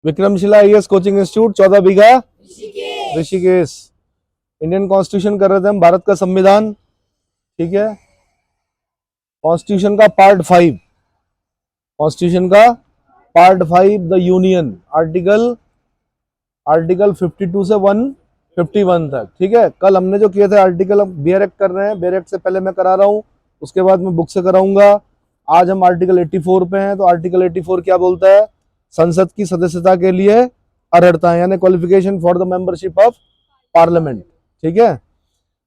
Vikramshila IAS coaching institute 14 बीघा Rishikesh. Indian constitution कर रहे थे हम, भारत का संविधान। ठीक है, कॉन्स्टिट्यूशन का पार्ट 5, कॉन्स्टिट्यूशन का पार्ट 5 द यूनियन, आर्टिकल 52 से 151 तक। ठीक है, कल हमने जो किए थे आर्टिकल, हम बेयर एक्ट कर रहे हैं, बेयर एक्ट से पहले मैं करा रहा हूं, उसके बाद मैं बुक से कराऊंगा। आज हम आर्टिकल 84 पे हैं। तो आर्टिकल 84 क्या बोलता है? संसद की सदस्यता के लिए अर्हताएं, यानी qualification for the membership of parliament. ठीक है,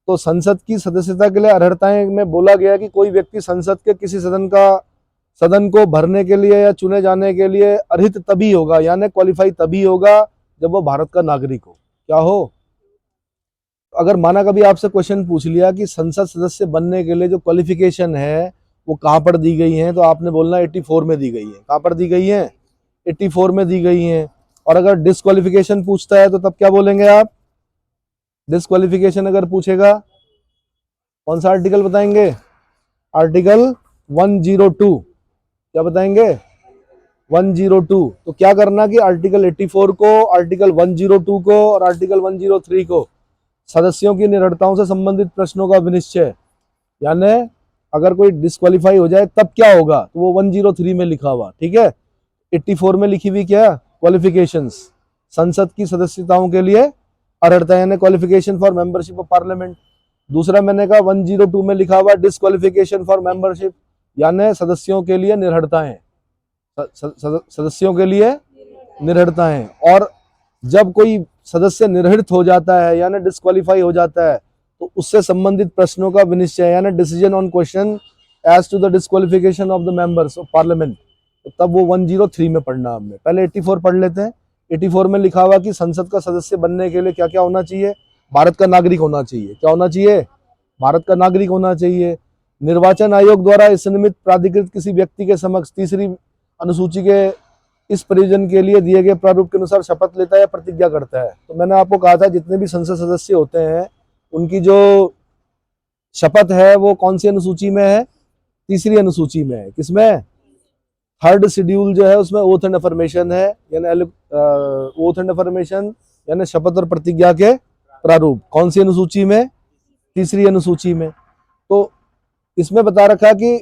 तो संसद की सदस्यता के लिए अर्हताएं में बोला गया कि कोई व्यक्ति संसद के किसी सदन को भरने के लिए या चुने जाने के लिए अर्हित तभी होगा, यानी क्वालिफाई तभी होगा जब वो भारत का नागरिक हो। क्या हो? अगर माना कभी आपसे क्वेश्चन पूछ लिया कि संसद सदस्य बनने के लिए जो क्वालिफिकेशन है वो कहां पर दी गई है, तो आपने बोलना 84 में दी गई है। कहां पर दी गई है? 84 में दी गई है। और अगर डिस्क्वालिफिकेशन पूछता है तो तब क्या बोलेंगे आप? डिस्क्वालिफिकेशन अगर पूछेगा, कौन सा आर्टिकल बताएंगे? आर्टिकल 102। क्या बताएंगे? 102। तो क्या करना कि आर्टिकल 84 को, आर्टिकल 102 को और आर्टिकल 103 को, सदस्यों की निरर्थताओं से संबंधित प्रश्नों का विनिश्चय, यानी अगर कोई डिस्क्वालीफाई हो जाए तब क्या होगा, तो वो 103 में लिखा हुआ। ठीक है, 84 में लिखी हुई क्या? क्वालिफिकेशंस, संसद की सदस्यताओं के लिए अर्हता, यानी qualification for membership of parliament. दूसरा मैंने कहा 102 में लिखा हुआ डिस्क्वालिफिकेशन फॉर मेंबरशिप, यानी सदस्यों के लिए निर्हरताएं, सदस्यों के लिए निर्हरताएं। और जब कोई सदस्य निर्हित हो जाता है यानी डिस्क्वालीफाई हो जाता है तो उससे संबंधित प्रश्नों का विनिश्चय, यानी decision on question as to the disqualification of the members of parliament, तो तब वो 103 में पढ़ना। हमने पहले 84 पढ़ लेते हैं। 84 में लिखा हुआ कि संसद का सदस्य बनने के लिए क्या क्या होना चाहिए? भारत का नागरिक होना चाहिए। क्या होना चाहिए? भारत का नागरिक होना चाहिए। निर्वाचन आयोग द्वारा इस निमित्त प्राधिकृत किसी व्यक्ति के समक्ष तीसरी अनुसूची के इस प्रयोजन के लिए दिए गए प्रारूप के अनुसार शपथ लेता है या प्रतिज्ञा करता है। तो मैंने आपको कहा था जितने भी संसद सदस्य होते हैं उनकी जो शपथ है वो कौन सी अनुसूची में है? तीसरी अनुसूची में है। किसमें? थर्ड शेड्यूल जो है उसमें ओथ एंड अफर्मेशन है, यानी ओथ एंड अफर्मेशन यानी शपथ और प्रतिज्ञा के प्रारूप। कौन सी अनुसूची में? तीसरी अनुसूची में। तो इसमें बता रखा कि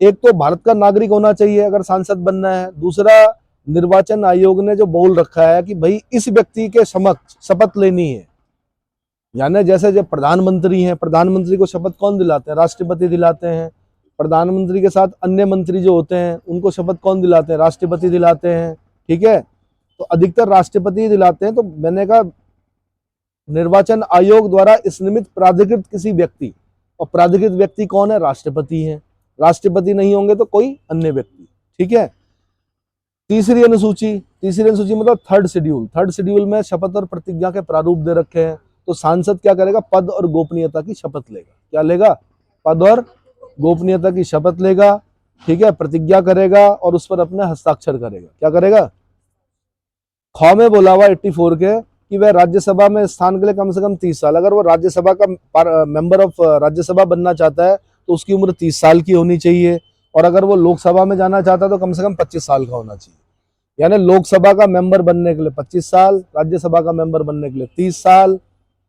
एक तो भारत का नागरिक होना चाहिए अगर सांसद बनना है। दूसरा, निर्वाचन आयोग ने जो बोल रखा है कि भाई इस व्यक्ति के समक्ष शपथ लेनी है, यानी जैसे जब प्रधानमंत्री हैं, प्रधानमंत्री को शपथ कौन दिलाते हैं? राष्ट्रपति दिलाते हैं। प्रधानमंत्री के साथ अन्य मंत्री जो होते हैं उनको शपथ कौन दिलाते हैं? राष्ट्रपति दिलाते हैं। ठीक है, तो अधिकतर राष्ट्रपति दिलाते हैं। तो मैंने कहा निर्वाचन आयोग द्वारा इस निमित्त प्राधिकृत किसी व्यक्ति, और प्राधिकृत व्यक्ति कौन है? राष्ट्रपति हैं। राष्ट्रपति नहीं होंगे तो कोई अन्य व्यक्ति। ठीक है, तीसरी अनुसूची मतलब थर्ड शेड्यूल में शपथ और प्रतिज्ञा के प्रारूप दे रखे हैं। तो सांसद क्या करेगा? पद और गोपनीयता की शपथ लेगा। क्या लेगा? पद और गोपनीयता की शपथ लेगा। ठीक है, प्रतिज्ञा करेगा और उस पर अपने हस्ताक्षर करेगा। क्या करेगा? ख में बोला हुआ 84 के कि वह राज्यसभा में स्थान के लिए कम से कम 30 साल, अगर वो राज्यसभा का मेंबर ऑफ राज्यसभा बनना चाहता है तो उसकी उम्र 30 साल की होनी चाहिए। और अगर वो लोकसभा में जाना चाहता है तो कम से कम 25 साल का होना चाहिए। यानी लोकसभा का मेंबर बनने के लिए 25 साल, राज्यसभा का मेंबर बनने के लिए 30 साल,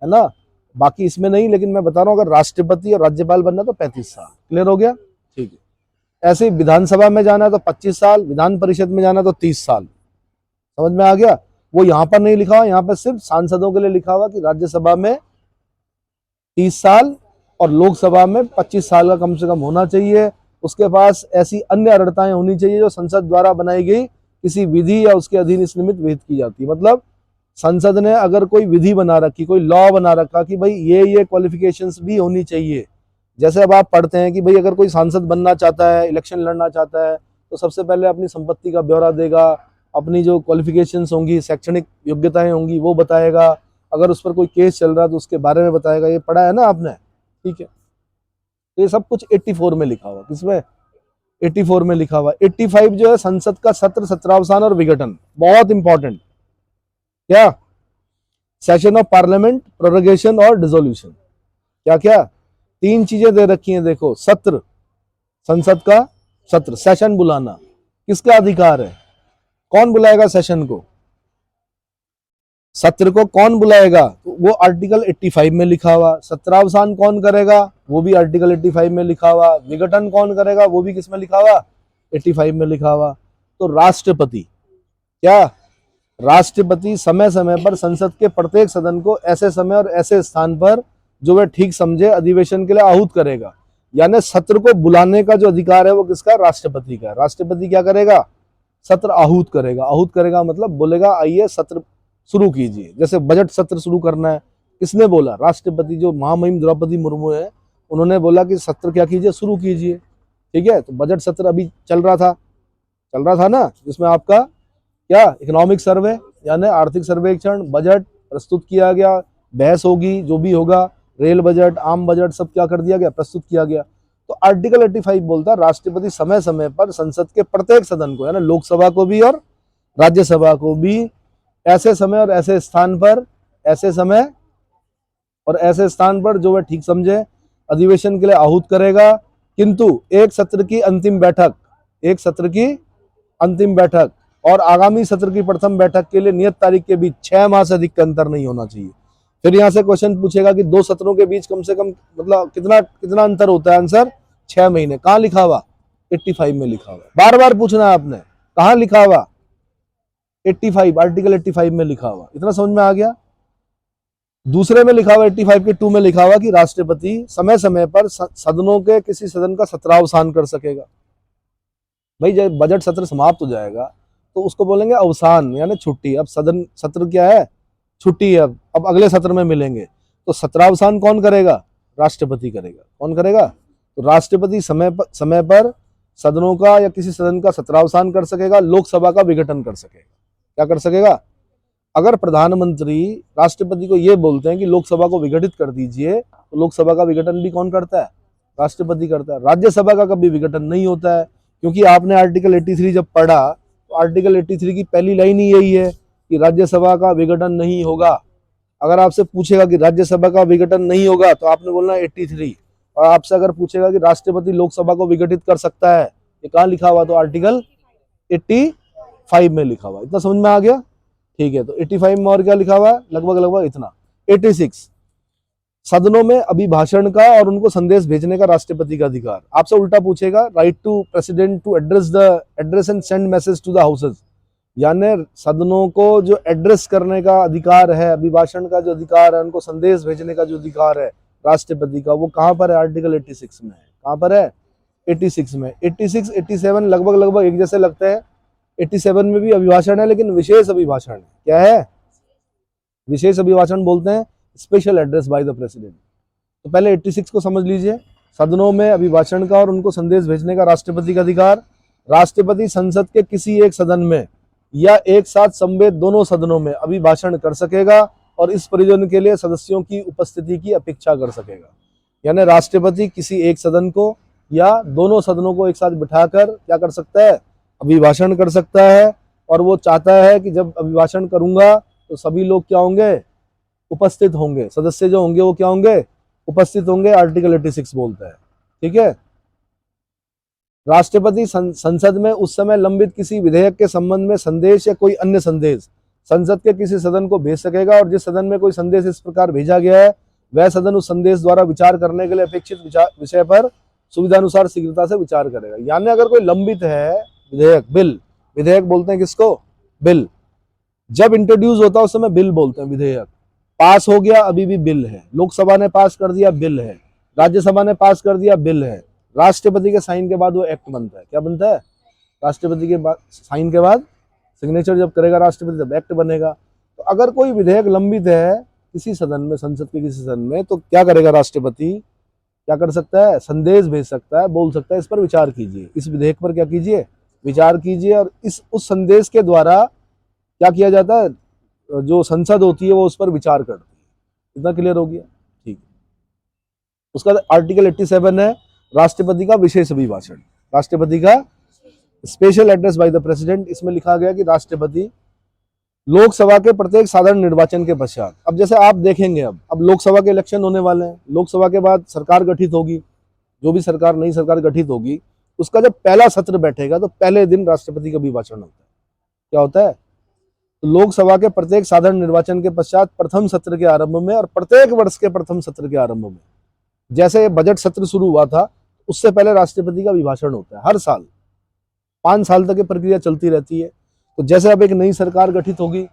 है ना। बाकी इसमें नहीं, लेकिन मैं बता रहा हूँ अगर राष्ट्रपति और राज्यपाल बनना तो 35 साल। क्लियर हो गया? ठीक है। ऐसे ही विधानसभा में जाना तो 25 साल, विधान परिषद में जाना तो 30 साल। समझ में आ गया? वो यहाँ पर नहीं लिखा हुआ, यहाँ पर सिर्फ सांसदों के लिए लिखा हुआ कि राज्यसभा में 30 साल और लोकसभा में 25 साल का कम से कम होना चाहिए। उसके पास ऐसी अन्य अर्हताएं होनी चाहिए जो संसद द्वारा बनाई गई किसी विधि या उसके अधीन इस निमित्त विहित की जाती है। मतलब संसद ने अगर कोई विधि बना रखी, कोई लॉ बना रखा कि भाई ये क्वालिफिकेशंस भी होनी चाहिए। जैसे अब आप पढ़ते हैं कि भाई अगर कोई सांसद बनना चाहता है, इलेक्शन लड़ना चाहता है, तो सबसे पहले अपनी संपत्ति का ब्यौरा देगा, अपनी जो क्वालिफिकेशंस होंगी, शैक्षणिक योग्यताएं होंगी वो बताएगा। अगर उस पर कोई केस चल रहा है तो उसके बारे में बताएगा। ये पढ़ा है ना आपने? ठीक है, तो ये सब कुछ 84 में लिखा हुआ। किसमें? 84 में लिखा हुआ। 85 जो है संसद का सत्र, सत्रावसान और विघटन, बहुत इंपॉर्टेंट। क्या? सेशन ऑफ पार्लियामेंट, प्रोरोगेशन और डिसोल्यूशन। क्या क्या? 3 चीजें दे रखी हैं। देखो, सत्र, संसद का सत्र, सेशन बुलाना किसका अधिकार है? कौन बुलाएगा सेशन को? सत्र को कौन बुलाएगा, तो वो आर्टिकल 85 में लिखा हुआ। सत्रावसान कौन करेगा, वो भी आर्टिकल 85 में लिखा हुआ। विघटन कौन करेगा, वो भी किस में लिखा हुआ, 85 में लिखा हुआ। तो राष्ट्रपति, क्या राष्ट्रपति समय समय पर संसद के प्रत्येक सदन को ऐसे समय और ऐसे स्थान पर जो वह ठीक समझे अधिवेशन के लिए आहूत करेगा। यानी सत्र को बुलाने का जो अधिकार है वो किसका, राष्ट्रपति का। राष्ट्रपति क्या करेगा, सत्र आहूत करेगा। आहूत करेगा मतलब बोलेगा आइए सत्र शुरू कीजिए। जैसे बजट सत्र शुरू करना है, किसने बोला, राष्ट्रपति। जो महामहिम द्रौपदी मुर्मू है उन्होंने बोला कि सत्र क्या कीजिए, शुरू कीजिए। ठीक है, तो बजट सत्र अभी चल रहा था ना, जिसमें आपका क्या, इकोनॉमिक सर्वे यानी आर्थिक सर्वेक्षण, बजट प्रस्तुत किया गया, बहस होगी, जो भी होगा, रेल बजट, आम बजट, सब क्या कर दिया गया, प्रस्तुत किया गया। तो आर्टिकल 85 बोलता है राष्ट्रपति समय समय पर संसद के प्रत्येक सदन को, यानी लोकसभा को भी और राज्यसभा को भी ऐसे समय और ऐसे स्थान पर, ऐसे समय और ऐसे स्थान पर जो वह ठीक समझे अधिवेशन के लिए आहूत करेगा। किंतु एक सत्र की अंतिम बैठक और आगामी सत्र की प्रथम बैठक के लिए नियत तारीख के बीच 6 माह से अधिक का अंतर नहीं होना चाहिए। फिर यहां से क्वेश्चन पूछेगा कि दो सत्रों के बीच कम से कम मतलब कितना अंतर होता है, आंसर 6 महीने। कहां लिखा हुआ, 85 में लिखा हुआ। बार बार पूछना है आपने, कहां लिखा हुआ, 85, आर्टिकल 85 में लिखा हुआ। इतना समझ में आ गया। दूसरे में लिखा हुआ 85 के 2 में लिखा हुआ कि राष्ट्रपति समय समय पर सदनों के किसी सदन का सत्रावसान कर सकेगा। भाई जब बजट सत्र समाप्त हो जाएगा तो उसको बोलेंगे अवसान, यानी छुट्टी। अब सदन सत्र क्या है, छुट्टी है, अब अगले सत्र में मिलेंगे। तो सत्रावसान कौन करेगा, राष्ट्रपति करेगा। कौन करेगा, तो राष्ट्रपति समय पर सदनों का या किसी सदन का सत्रावसान कर सकेगा, लोकसभा का विघटन कर सकेगा। क्या कर सकेगा, अगर प्रधानमंत्री राष्ट्रपति को यह बोलते हैं कि लोकसभा को विघटित कर दीजिए, तो लोकसभा का विघटन भी कौन करता है, राष्ट्रपति करता है। राज्यसभा का कभी विघटन नहीं होता है, क्योंकि आपने आर्टिकल 83 जब पढ़ा तो आर्टिकल 83 की पहली लाइन ही यही है कि राज्यसभा का विघटन नहीं होगा। अगर आपसे पूछेगा कि राज्यसभा का विघटन नहीं होगा तो आपने बोलना 83। और आपसे अगर पूछेगा कि राष्ट्रपति लोकसभा को विघटित कर सकता है, ये कहाँ लिखा हुआ, तो आर्टिकल 85 में लिखा हुआ। इतना समझ में आ गया, ठीक है। तो 85 में और क्या लिखा हुआ है, लगभग इतना। 86, सदनों में अभिभाषण का और उनको संदेश भेजने का राष्ट्रपति का अधिकार। आपसे उल्टा पूछेगा, right to president to address and send message to the houses, यानी सदनों को जो एड्रेस करने का अधिकार है, अभिभाषण का जो अधिकार है, उनको संदेश भेजने का जो अधिकार है राष्ट्रपति का, वो कहां पर है, आर्टिकल 86 में है। कहां पर है, 86 में। 86, 87 लगभग एक जैसे लगते हैं। 87 में भी अभिभाषण है, लेकिन विशेष अभिभाषण है। क्या है, विशेष अभिभाषण बोलते हैं, special address by the president. तो पहले 86 को समझ लीजिए, सदनों में अभिभाषण का और उनको संदेश भेजने का राष्ट्रपति का अधिकार। राष्ट्रपति संसद के किसी एक सदन में या एक साथ समवेत दोनों सदनों में अभिभाषण कर सकेगा और इस प्रयोजन के लिए सदस्यों की उपस्थिति की अपेक्षा कर सकेगा। यानी राष्ट्रपति किसी एक सदन को या दोनों सदनों को एक साथ बिठाकर क्या कर सकता है, अभिभाषण कर सकता है। और वो चाहता है कि जब अभिभाषण करूंगा तो सभी लोग क्या होंगे, उपस्थित होंगे। सदस्य जो होंगे वो क्या होंगे, उपस्थित होंगे। आर्टिकल 86 बोलता है, ठीक है। राष्ट्रपति संसद में उस समय लंबित किसी विधेयक के संबंध में संदेश या कोई अन्य संदेश संसद के किसी सदन को भेज सकेगा, और जिस सदन में कोई संदेश इस प्रकार भेजा गया है वह सदन उस संदेश द्वारा विचार करने के लिए अपेक्षित विषय पर सुविधानुसार शीघ्रता से विचार करेगा। यानी अगर कोई लंबित है विधेयक, बिल, विधेयक बोलते हैं किसको, बिल। जब इंट्रोड्यूस होता है उस समय बिल बोलते हैं। विधेयक पास हो गया, अभी भी बिल है। लोकसभा ने पास कर दिया, बिल है। राज्यसभा ने पास कर दिया, बिल है। राष्ट्रपति के साइन के बाद वो एक्ट बनता है। क्या बनता है, राष्ट्रपति के बाद साइन के बाद सिग्नेचर जब करेगा राष्ट्रपति तब एक्ट बनेगा। तो अगर कोई विधेयक लंबित है किसी सदन में, संसद के किसी सदन में, तो क्या करेगा राष्ट्रपति, क्या कर सकता है, संदेश भेज सकता है, बोल सकता है इस पर विचार कीजिए, इस विधेयक पर क्या कीजिए, विचार कीजिए। और उस संदेश के द्वारा क्या किया जाता है, जो संसद होती है वो उस पर विचार करती है। इतना क्लियर हो गया, ठीक है। उसका आर्टिकल 87 है राष्ट्रपति का विशेष अभिभाषण, राष्ट्रपति का special address by the president. इसमें लिखा गया कि राष्ट्रपति लोकसभा के प्रत्येक साधारण निर्वाचन के पश्चात, अब जैसे आप देखेंगे अब लोकसभा के इलेक्शन होने वाले हैं, लोकसभा के बाद सरकार गठित होगी, जो भी सरकार, नई सरकार गठित होगी, उसका जब पहला सत्र बैठेगा तो पहले दिन राष्ट्रपति का अभिभाषण होता है। क्या होता है, तो लोकसभा के प्रत्येक साधारण निर्वाचन के पश्चात प्रथम सत्र के आरंभ में और प्रत्येक वर्ष के प्रथम सत्र के आरंभ में, जैसे बजट सत्र शुरू हुआ था उससे पहले राष्ट्रपति का अभिभाषण होता है हर साल। 5 साल तक ये प्रक्रिया चलती रहती है। तो जैसे अब एक नई सरकार गठित होगी,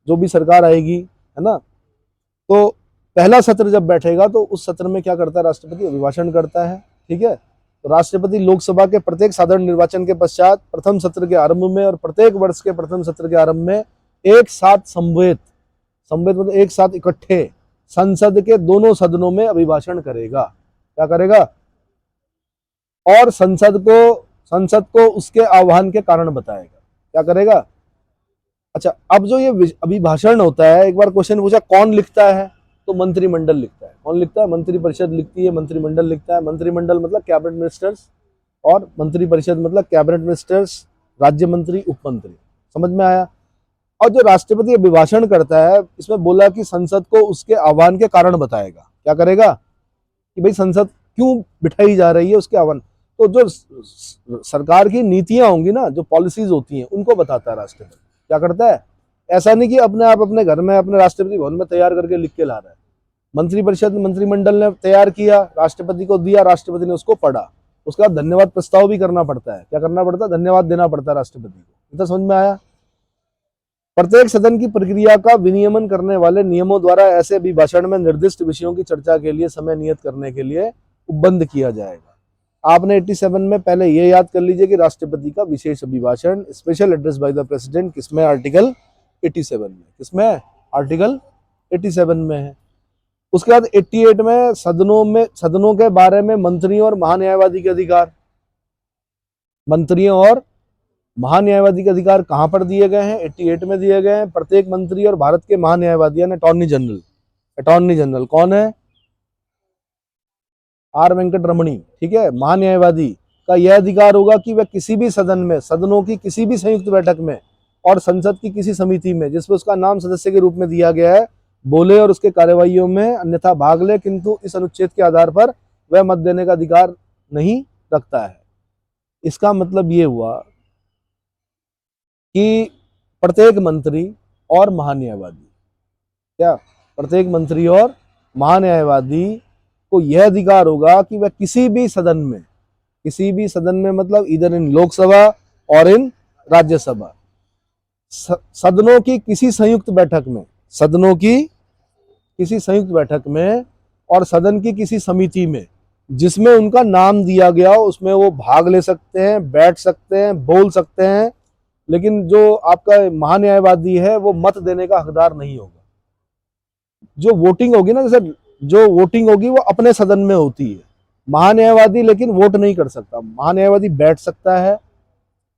जो भी सरकार आएगी, है ना, तो पहला सत्र जब बैठेगा तो उस सत्र में क्या करता है, राष्ट्रपति अभिभाषण करता है। ठीक है, तो राष्ट्रपति लोकसभा के प्रत्येक साधारण निर्वाचन के पश्चात प्रथम सत्र के आरंभ में और प्रत्येक वर्ष के प्रथम सत्र के आरंभ में एक साथ समवेत मतलब एक साथ इकट्ठे संसद के दोनों सदनों में अभिभाषण करेगा। क्या करेगा? और संसद को उसके आह्वान के कारण बताएगा। क्या करेगा? अच्छा, अब जो ये अभिभाषण होता है, एक बार क्वेश्चन पूछा कौन लिखता है, तो मंत्रिमंडल लिखता है। कौन लिखता है? मंत्रिपरिषद लिखती है, मंत्रिमंडल लिखता है। मंत्रिमंडल मतलब कैबिनेट मिनिस्टर्स, और मंत्रिपरिषद मतलब कैबिनेट मिनिस्टर्स, राज्य मंत्री, उप मंत्री। समझ में आया? और जो राष्ट्रपति अभिभाषण करता है, इसमें बोला कि संसद को उसके आह्वान के कारण बताएगा। क्या करेगा? कि भाई संसद क्यों बिठाई जा रही है, उसके आह्वान। तो जो सरकार की नीतियां होंगी ना, जो पॉलिसीज होती हैं, उनको बताता है राष्ट्रपति। क्या करता है? ऐसा नहीं कि अपने आप अपने घर में अपने राष्ट्रपति भवन में तैयार करके लिख के ला रहा है। मंत्रिपरिषद मंत्रिमंडल ने तैयार किया, राष्ट्रपति को दिया, राष्ट्रपति ने उसको पढ़ा, उसका धन्यवाद प्रस्ताव भी करना पड़ता है। क्या करना पड़ता है? धन्यवाद देना पड़ता है राष्ट्रपति को। इतना समझ में आया? प्रत्येक सदन की प्रक्रिया का विनियमन करने वाले नियमों द्वारा ऐसे अभिभाषण में निर्दिष्ट विषयों की चर्चा के लिए समय नियत करने के लिए उपबंध किया जाएगा। आपने 87 में पहले ये याद कर लीजिए कि राष्ट्रपति का विशेष अभिभाषण, special address by the president, किसमें? आर्टिकल 87 में। किसमें? आर्टिकल 87 में है। उसके बाद 88 में सदनों के बारे में मंत्रियों और महान्यायवादी के अधिकार। मंत्रियों और महान्यायवादी के अधिकार कहां पर दिए गए हैं? 88 में दिए गए हैं। प्रत्येक मंत्री और भारत के महान्यायवादी यानी अटॉर्नी जनरल कौन है? आर वेंकट रमणी। ठीक है, महान्यायवादी का यह अधिकार होगा कि वह किसी भी सदन में, सदनों की किसी भी संयुक्त बैठक में और संसद की किसी समिति में जिसमें उसका नाम सदस्य के रूप में दिया गया है, बोले और उसके कार्यवाहियों में अन्यथा भाग ले, किंतु इस अनुच्छेद के आधार पर वह मत देने का अधिकार नहीं रखता है। इसका मतलब ये हुआ कि प्रत्येक मंत्री और महान्यायवादी, क्या प्रत्येक मंत्री और महान्यायवादी को यह अधिकार होगा कि वह किसी भी सदन में मतलब इधर इन लोकसभा और इन राज्यसभा, सदनों की किसी संयुक्त बैठक में और सदन की किसी समिति में जिसमें उनका नाम दिया गया हो, उसमें वो भाग ले सकते हैं, बैठ सकते हैं, बोल सकते हैं, लेकिन जो आपका महान्यायवादी है वो मत देने का हकदार नहीं होगा। जो वोटिंग होगी ना, जैसे जो वोटिंग होगी वो अपने सदन में होती है, महान्यायवादी लेकिन वोट नहीं कर सकता। महान्यायवादी बैठ सकता है,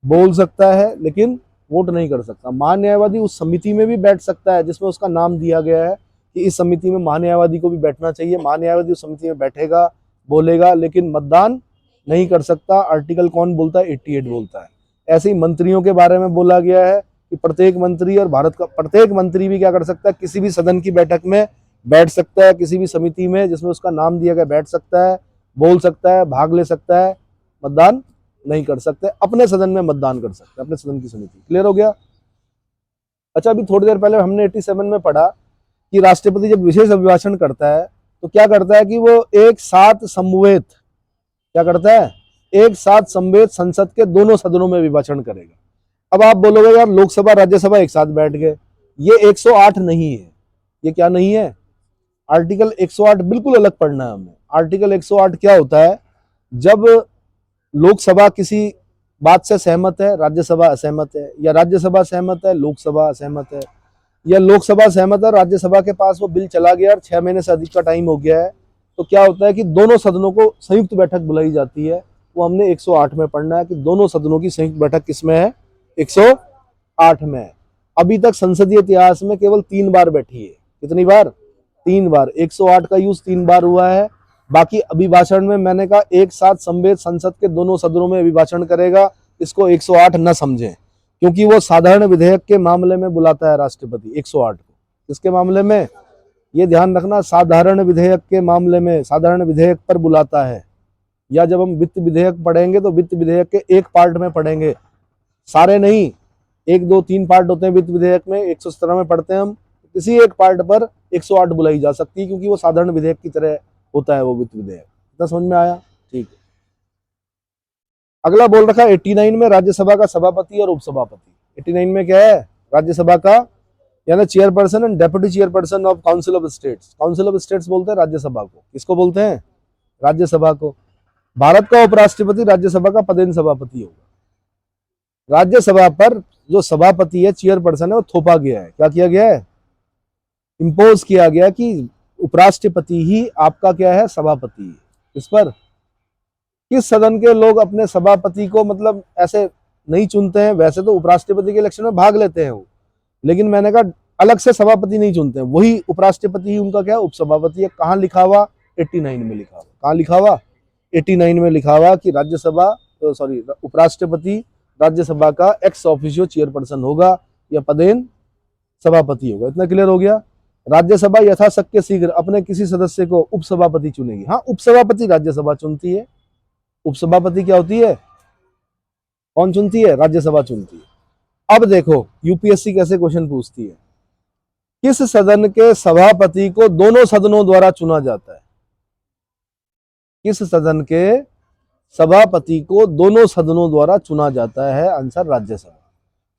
बोल सकता है, लेकिन वोट नहीं कर सकता। महान्यायवादी उस समिति में भी बैठ सकता है जिसमें उसका नाम दिया गया है कि इस समिति में महान्यायवादी को भी बैठना चाहिए। महान्यायवादी उस समिति में बैठेगा, बोलेगा, लेकिन मतदान नहीं कर सकता। आर्टिकल कौन बोलता है? 88 बोलता है। ऐसे ही मंत्रियों के बारे में बोला गया है कि प्रत्येक मंत्री और भारत का प्रत्येक मंत्री भी क्या कर सकता है? किसी भी सदन की बैठक में बैठ सकता है, किसी भी समिति में जिसमें उसका नाम दिया गया बैठ सकता है, बोल सकता है, भाग ले सकता है, मतदान नहीं कर सकते। अपने सदन में मतदान कर सकते हैं, अपने सदन की समिति। क्लियर हो गया? अच्छा, अभी थोड़ी देर पहले हमने 87 में पढ़ा कि राष्ट्रपति जब विशेष अभिभाषण करता है तो क्या करता है कि वो एक साथ समवेत संसद के दोनों सदनों में अभिभाषण करेगा। अब आप बोलोगे यार लोकसभा राज्यसभा एक साथ बैठ गए, ये 108 नहीं है। ये क्या नहीं है? आर्टिकल 108 बिल्कुल अलग पढ़ना है हमें। आर्टिकल 108 क्या होता है? जब लोकसभा किसी बात से सहमत है, राज्यसभा असहमत है, या राज्यसभा सहमत है, लोकसभा असहमत है, या लोकसभा सहमत है, राज्यसभा के पास वो बिल चला गया और 6 महीने से अधिक का टाइम हो गया है, तो क्या होता है कि दोनों सदनों को संयुक्त बैठक बुलाई जाती है। वो हमने 108 में पढ़ना है कि दोनों सदनों की संयुक्त बैठक किसमें है? 108 में है। अभी तक संसदीय इतिहास में केवल 3 बार बैठी है। कितनी बार? 3 बार। 108 का यूज 3 बार हुआ है। बाकी अभिभाषण में मैंने कहा एक साथ संवेद संसद के दोनों सदनों में अभिभाषण करेगा, इसको 108 न समझें, क्योंकि वो साधारण विधेयक के मामले में बुलाता है राष्ट्रपति 108 को। किसके मामले में? ये ध्यान रखना, साधारण विधेयक के मामले में, साधारण विधेयक पर बुलाता है। या जब हम वित्त विधेयक पढ़ेंगे तो वित्त विधेयक के एक पार्ट में पढ़ेंगे, सारे नहीं। एक दो तीन पार्ट होते हैं वित्त विधेयक में, 117 में पढ़ते हैं हम, किसी एक पार्ट पर 108 बुलाई जा सकती है, क्योंकि वो साधारण विधेयक की तरह होता है वो वित्त विधेयक। इतना समझ में आया? ठीक है। अगला बोल रखा है 89 में राज्यसभा का सभापति और उपसभापति। 89 में क्या है? राज्यसभा का यानी chairperson and deputy chairperson of council of states. Council of states बोलते हैं राज्यसभा को। किसको बोलते हैं? राज्यसभा को। भारत का उपराष्ट्रपति राज्यसभा का पदेन सभापति होगा। राज्यसभा पर जो सभापति है, चेयरपर्सन है, वो थोपा गया है। क्या किया गया है? इम्पोज किया गया कि उपराष्ट्रपति ही आपका क्या है? सभापति है। इस पर किस सदन के लोग अपने सभापति को मतलब ऐसे नहीं चुनते हैं? वैसे तो उपराष्ट्रपति के इलेक्शन में भाग लेते हैं वो, लेकिन मैंने कहा अलग से सभापति नहीं चुनते हैं, वही उपराष्ट्रपति ही उनका क्या है? उपसभापति है। कहाँ लिखा हुआ? 89 में लिखा हुआ। कहाँ लिखा हुआ? 89 में लिखा हुआ कि राज्यसभा उपराष्ट्रपति राज्यसभा का एक्स ऑफिशियो चेयरपर्सन होगा या पदेन सभापति होगा। इतना क्लियर हो गया। राज्यसभा यथाशक्य शीघ्र अपने किसी सदस्य को उपसभापति चुनेगी। हाँ, उपसभापति राज्यसभा चुनती है। उपसभापति क्या होती है? कौन चुनती है? राज्यसभा चुनती है। अब देखो यूपीएससी कैसे क्वेश्चन पूछती है। किस सदन के सभापति को दोनों सदनों द्वारा चुना जाता है? किस सदन के सभापति को दोनों सदनों द्वारा चुना जाता है? आंसर राज्यसभा।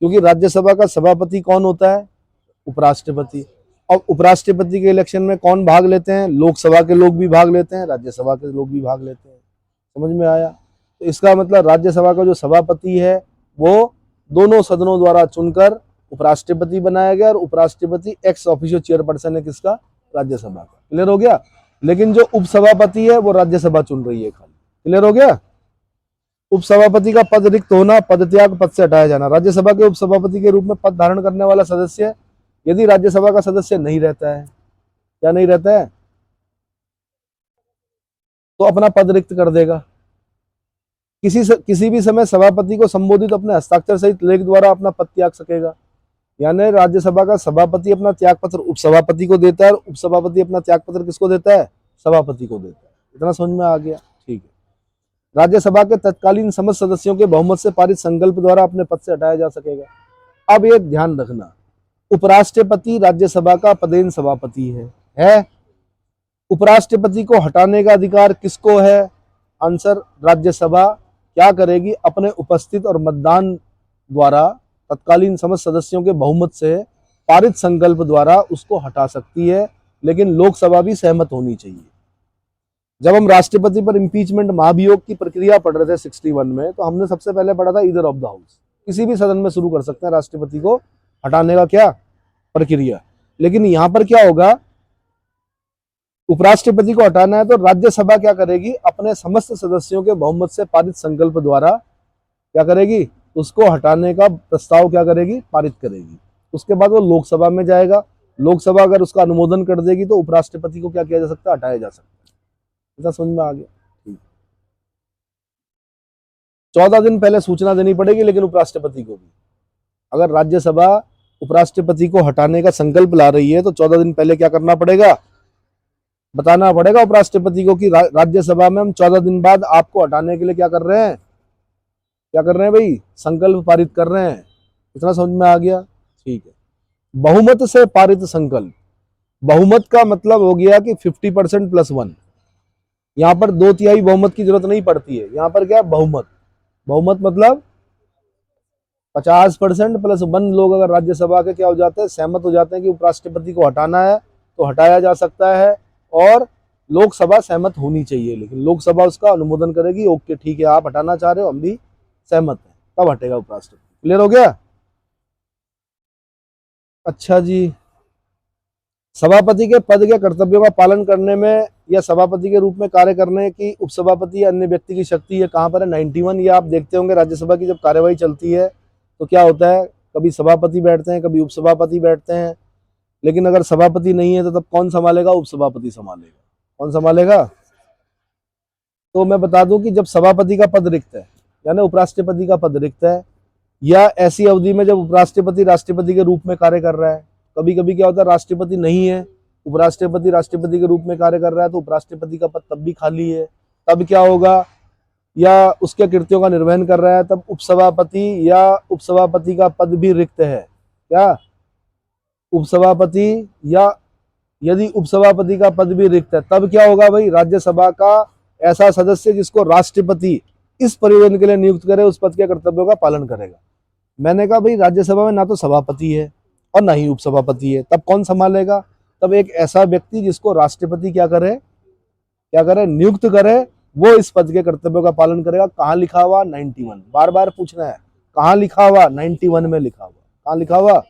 क्योंकि राज्यसभा का सभापति कौन होता है? उपराष्ट्रपति। और उपराष्ट्रपति के इलेक्शन में कौन भाग लेते हैं? लोकसभा के लोग भी भाग लेते हैं, राज्यसभा के लोग भी भाग लेते हैं। समझ में आया? तो इसका मतलब राज्यसभा का जो सभापति है वो दोनों सदनों द्वारा चुनकर उपराष्ट्रपति बनाया गया, और उपराष्ट्रपति एक्स ऑफिशियो चेयरपर्सन है किसका? राज्यसभा का। क्लियर हो गया? लेकिन जो उपसभापति है वो राज्यसभा चुन रही है खाली। क्लियर हो गया? उपसभापति का पद रिक्त होना, पद त्याग, पद से हटाया जाना। राज्यसभा के उपसभापति के रूप में पद धारण करने वाला सदस्य यदि राज्यसभा का सदस्य नहीं रहता है, क्या नहीं रहता है, तो अपना पद रिक्त कर देगा। किसी भी समय सभापति को संबोधित अपने हस्ताक्षर सहित लेख द्वारा अपना पद त्याग सकेगा। यानी राज्यसभा का सभापति अपना त्याग पत्र उपसभापति को देता है, और उपसभापति अपना त्याग पत्र किसको देता है? सभापति को देता है। इतना समझ में आ गया? ठीक है। राज्यसभा के तत्कालीन समस्त सदस्यों के बहुमत से पारित संकल्प द्वारा अपने पद से हटाया जा सकेगा। अब ये ध्यान रखना, उपराष्ट्रपति राज्यसभा का पदेन सभापति है? उपराष्ट्रपति को हटाने का अधिकार किसको है? आंसर राज्यसभा क्या करेगी? अपने उपस्थित और मतदान द्वारा तत्कालीन समस्त सदस्यों के बहुमत से पारित संकल्प द्वारा उसको हटा सकती है, लेकिन लोकसभा भी सहमत होनी चाहिए। जब हम राष्ट्रपति पर इम्पीचमेंट महाभियोग की प्रक्रिया पढ़ रहे थे 61 में, तो हमने सबसे पहले पढ़ा था ईदर ऑफ द हाउस। किसी भी सदन में शुरू कर सकते हैं राष्ट्रपति को हटाने का क्या? प्रक्रिया। लेकिन यहां पर क्या होगा? उपराष्ट्रपति को हटाना है तो राज्यसभा क्या करेगी? अपने समस्त सदस्यों के बहुमत से पारित संकल्प द्वारा क्या करेगी? उसको हटाने का प्रस्ताव क्या करेगी? पारित करेगी। उसके बाद वो लोकसभा में जाएगा। लोकसभा अगर उसका अनुमोदन कर देगी तो उपराष्ट्रपति को क्या किया जा सकता है? हटाया जा सकता है। इतना समझ में आ गया? 14 दिन पहले सूचना देनी पड़ेगी, लेकिन उपराष्ट्रपति को भी। अगर राज्यसभा उपराष्ट्रपति को हटाने का संकल्प ला रही है तो 14 दिन पहले क्या करना पड़ेगा? बताना पड़ेगा उपराष्ट्रपति को कि राज्यसभा में हम 14 दिन बाद आपको हटाने के लिए क्या कर रहे हैं? क्या कर रहे हैं भाई? संकल्प पारित कर रहे हैं। इतना समझ में आ गया? ठीक है। बहुमत से पारित संकल्प। बहुमत का मतलब हो गया कि 50% + 1। यहां पर 2/3 बहुमत की जरूरत नहीं पड़ती है। यहां पर क्या? बहुमत। बहुमत मतलब 50% + 1 लोग अगर राज्यसभा के क्या हो जाते हैं? सहमत हो जाते हैं कि उपराष्ट्रपति को हटाना है तो हटाया जा सकता है, और लोकसभा सहमत होनी चाहिए। लेकिन लोकसभा उसका अनुमोदन करेगी। ओके ठीक है, आप हटाना चाह रहे हो, हम भी सहमत हैं, तब हटेगा उपराष्ट्रपति। क्लियर हो गया? अच्छा जी, सभापति के पद के कर्तव्यों का पालन करने में या सभापति के रूप में कार्य करने की उपसभापति या अन्य व्यक्ति की शक्ति है कहाँ पर है? 91। ये आप देखते होंगे राज्यसभा की जब कार्यवाही चलती है तो क्या होता है? कभी सभापति बैठते हैं, कभी उपसभापति बैठते हैं। लेकिन अगर सभापति नहीं है तो तब कौन संभालेगा? उपसभापति संभालेगा। कौन संभालेगा? तो मैं बता दूं कि जब सभापति का पद रिक्त है, यानी उपराष्ट्रपति का पद रिक्त है, या ऐसी अवधि में जब उपराष्ट्रपति राष्ट्रपति के रूप में कार्य कर रहा है, कभी कभी क्या होता है? राष्ट्रपति नहीं है, उपराष्ट्रपति राष्ट्रपति के रूप में कार्य कर रहा है, तो उपराष्ट्रपति का पद तब भी खाली है। तब क्या होगा? या उसके कृत्यों का निर्वहन कर रहा है, तब उपसभापति या उपसभापति का पद भी रिक्त है। क्या उपसभापति या यदि उपसभापति का पद भी रिक्त है, तब क्या होगा भाई, राज्यसभा का ऐसा सदस्य जिसको राष्ट्रपति इस प्रयोजन के लिए नियुक्त करे, उस पद के कर्तव्यों का पालन करेगा। मैंने कहा भाई राज्यसभा में ना तो सभापति है और ना ही उपसभापति है, तब कौन संभालेगा? तब एक ऐसा व्यक्ति जिसको राष्ट्रपति क्या करे, नियुक्त करे, वो इस पद के कर्तव्यों का पालन करेगा। कहाँ लिखा हुआ? 91। बार बार पूछना है, कहाँ लिखा हुआ? 91 में लिखा हुआ। कहाँ लिखा हुआ?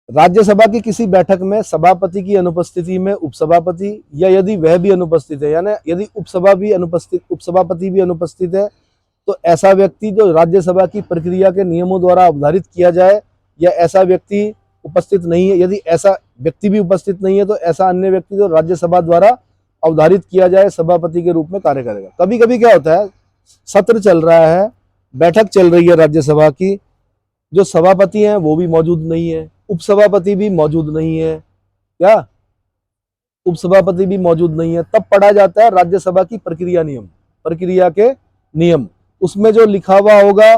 राज्यसभा की किसी बैठक में सभापति की अनुपस्थिति में उपसभापति, या यदि वह भी अनुपस्थित है, यानी यदि उपसभापति भी अनुपस्थित है, तो ऐसा व्यक्ति जो राज्यसभा की प्रक्रिया के नियमों द्वारा अवधारित किया जाए, या ऐसा व्यक्ति उपस्थित नहीं है, यदि ऐसा व्यक्ति भी उपस्थित नहीं है, तो ऐसा अन्य व्यक्ति जो राज्यसभा द्वारा अवधारित किया जाए सभापति के रूप में कार्य करेगा। कभी कभी क्या होता है, सत्र चल रहा है, बैठक चल रही है राज्यसभा की, जो सभापति हैं वो भी मौजूद नहीं है, उपसभापति भी मौजूद नहीं है, क्या उपसभापति भी मौजूद नहीं है, तब पढ़ा जाता है राज्यसभा की प्रक्रिया के नियम। उसमें जो लिखा हुआ होगा,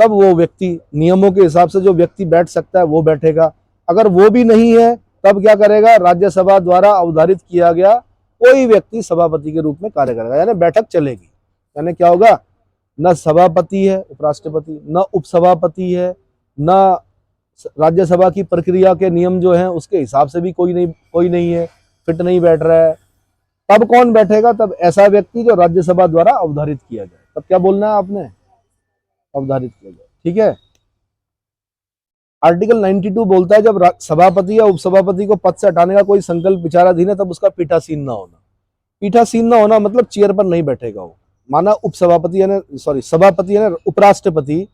तब वो व्यक्ति, नियमों के हिसाब से जो व्यक्ति बैठ सकता है वो बैठेगा। अगर वो भी नहीं है, तब क्या करेगा, राज्यसभा द्वारा अवधारित किया गया कोई व्यक्ति सभापति के रूप में कार्य करेगा, यानी बैठक चलेगी। यानी क्या होगा, न सभापति है उपराष्ट्रपति, न उपसभापति है, न राज्यसभा की प्रक्रिया के नियम जो हैं उसके हिसाब से भी कोई नहीं है, फिट नहीं बैठ रहा है, तब कौन बैठेगा? तब ऐसा व्यक्ति जो राज्यसभा द्वारा अवधारित किया जाए। तब क्या बोलना है आपने? अवधारित किया जाए। ठीक है। आर्टिकल 92 बोलता है जब सभापति या उपसभापति को पद से हटाने का कोई संकल्प विचाराधीन है, तब उसका पीठासीन ना होना। पीठासीन ना होना मतलब चेयर पर नहीं बैठेगा वो। माना सभापति यानी उपराष्ट्रपति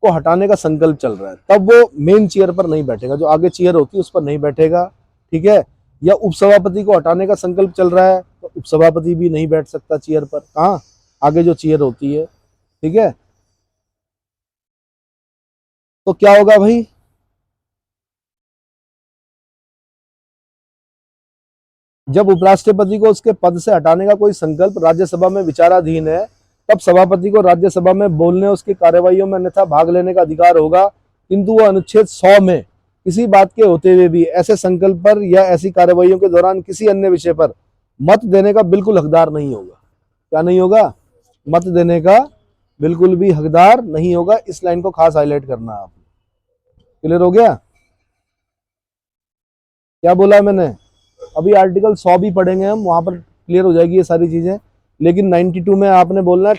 को हटाने का संकल्प चल रहा है, तब वो मेन चेयर पर नहीं बैठेगा, जो आगे चेयर होती है उस पर नहीं बैठेगा। ठीक है। या उपसभापति को हटाने का संकल्प चल रहा है, तो उपसभापति भी नहीं बैठ सकता चेयर पर। कहाँ? आगे जो चेयर होती है। ठीक है। तो क्या होगा भाई, जब उपराष्ट्रपति को उसके पद से हटाने का कोई संकल्प राज्यसभा में विचाराधीन है, तब सभापति को राज्यसभा में बोलने, उसकी कार्यवाहियों में अन्यथा भाग लेने का अधिकार होगा, किंतु वह अनुच्छेद 100 में किसी बात के होते हुए भी ऐसे संकल्प पर या ऐसी कार्यवाहियों के दौरान किसी अन्य विषय पर मत देने का बिल्कुल हकदार नहीं होगा। क्या नहीं होगा? मत देने का बिल्कुल भी हकदार नहीं होगा। इस लाइन को खास हाईलाइट करना है आपने। क्लियर हो गया? क्या बोला मैंने? अभी आर्टिकल 100 भी पढ़ेंगे हम, वहां पर क्लियर हो जाएगी ये सारी चीजें। लेकिन 92 में आपने बोलना है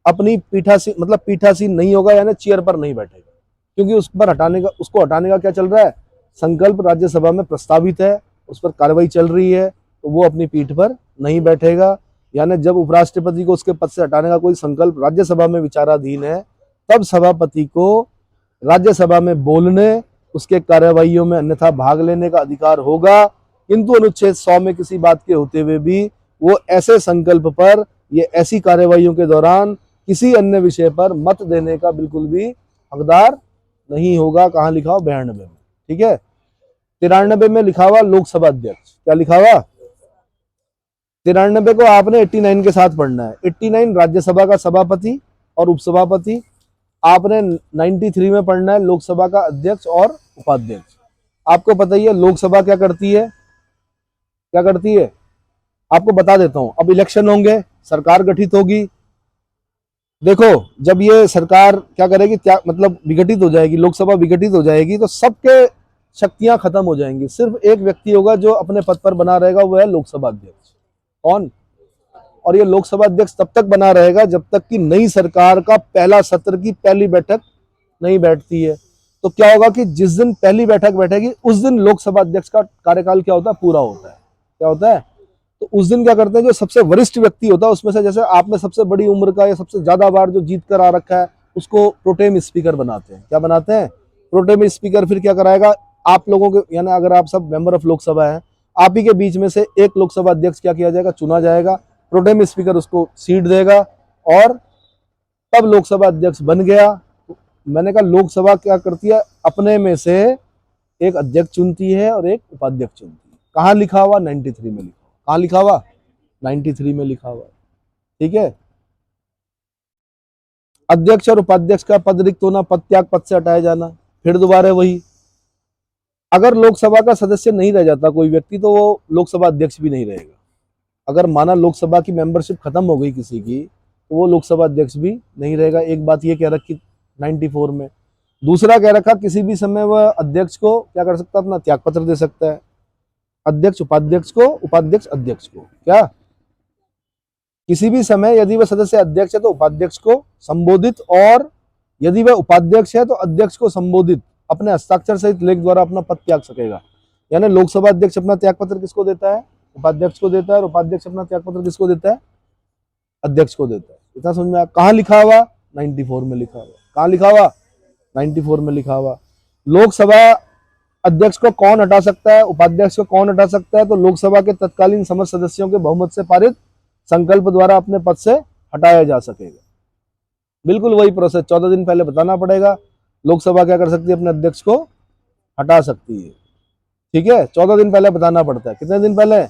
अपनी पीठासीन नहीं होगा, यानी चेयर पर नहीं बैठेगा, क्योंकि उसको हटाने का क्या चल रहा है, संकल्प राज्यसभा में प्रस्तावित है, उस पर कार्रवाई चल रही है, तो वो अपनी पीठ पर नहीं बैठेगा। यानी जब उपराष्ट्रपति को उसके पद से हटाने का कोई संकल्प राज्यसभा में विचाराधीन है, तब सभापति को राज्यसभा में बोलने, उसके कार्यवाहियों में अन्यथा भाग लेने का अधिकार होगा, किंतु अनुच्छेद 100 में किसी बात के होते हुए भी वो ऐसे संकल्प पर ये ऐसी कार्यवाहियों के दौरान किसी अन्य विषय पर मत देने का बिल्कुल भी हकदार नहीं होगा। कहाँ लिखा हो? 92 में। ठीक है। 93 में लिखा हुआ लोकसभा अध्यक्ष। क्या लिखा हुआ? 93 को आपने 89 के साथ पढ़ना है। 89 राज्यसभा का सभापति और उपसभापति, आपने 93 में पढ़ना है लोकसभा का अध्यक्ष और उपाध्यक्ष। आपको पता ही है लोकसभा क्या करती है, आपको बता देता हूं। अब इलेक्शन होंगे, सरकार गठित होगी। देखो, जब ये सरकार क्या करेगी, क्या मतलब विघटित हो जाएगी, लोकसभा विघटित हो जाएगी, तो सबके शक्तियां खत्म हो जाएंगी। सिर्फ एक व्यक्ति होगा जो अपने पद पर बना रहेगा, वो है लोकसभा अध्यक्ष। कौन? और ये लोकसभा अध्यक्ष तब तक बना रहेगा जब तक कि नई सरकार का पहला सत्र की पहली बैठक नहीं बैठती है। तो क्या होगा कि जिस दिन पहली बैठक बैठेगी उस दिन लोकसभा अध्यक्ष का कार्यकाल क्या होता है, पूरा होता है। क्या होता है? तो उस दिन क्या करते हैं, जो सबसे वरिष्ठ व्यक्ति होता है उसमें से, जैसे आप में सबसे बड़ी उम्र का या सबसे ज्यादा बार जो जीत कर आ रखा है, उसको प्रोटेम स्पीकर बनाते हैं। क्या बनाते हैं? Pro tem speaker. फिर क्या कराएगा, आप लोगों के, यानी अगर आप सब मेंबर ऑफ लोकसभा हैं, आप ही के बीच में से एक लोकसभा अध्यक्ष क्या किया जाएगा, चुना जाएगा। प्रोटेम स्पीकर उसको सीट देगा और तब लोकसभा अध्यक्ष बन गया। मैंने कहा लोकसभा क्या करती है, अपने में से एक अध्यक्ष चुनती है और एक उपाध्यक्ष चुनती है। कहाँ लिखा हुआ? 93 में लिखा हुआ। कहाँ लिखा हुआ? 93 में लिखा हुआ है। ठीक है, अध्यक्ष और उपाध्यक्ष का पद रिक्त होना, पद त्याग, पद से हटाया जाना। फिर दोबारा वही, अगर लोकसभा का सदस्य नहीं रह जाता कोई व्यक्ति तो वो लोकसभा अध्यक्ष भी नहीं रहेगा। अगर माना लोकसभा की मेंबरशिप खत्म हो गई किसी की तो वो लोकसभा अध्यक्ष भी नहीं रहेगा। एक बात ये कह रखी 94 में। दूसरा कह रखा किसी भी समय वह अध्यक्ष को क्या कर सकता है, अपना त्याग पत्र दे सकता है। अध्यक्ष उपाध्यक्ष को, उपाध्यक्ष अध्यक्ष को, क्या किसी भी समय यदि वह सदस्य अध्यक्ष है तो उपाध्यक्ष को संबोधित, और यदि वह उपाध्यक्ष है तो अध्यक्ष को संबोधित अपने हस्ताक्षर सहित लेख द्वारा अपना पद त्याग सकेगा। यानी लोकसभा अध्यक्ष अपना त्याग पत्र किसको देता है, उपाध्यक्ष को देता है, और उपाध्यक्ष अपना त्याग पत्र किसको देता है, अध्यक्ष को देता है। इतना समझ में आया? कहाँ लिखा हुआ? 94 में लिखा हुआ। कहाँ लिखा हुआ? 94 में लिखा हुआ। लोकसभा अध्यक्ष को कौन हटा सकता है, उपाध्यक्ष को कौन हटा सकता है? तो लोकसभा के तत्कालीन समस्त सदस्यों के बहुमत से पारित संकल्प द्वारा अपने पद से हटाया जा सकेगा। बिल्कुल वही प्रोसेस, 14 दिन पहले बताना पड़ेगा। लोकसभा क्या कर सकती है, अपने अध्यक्ष को हटा सकती है। ठीक है, 14 दिन पहले बताना पड़ता है। कितने दिन पहले?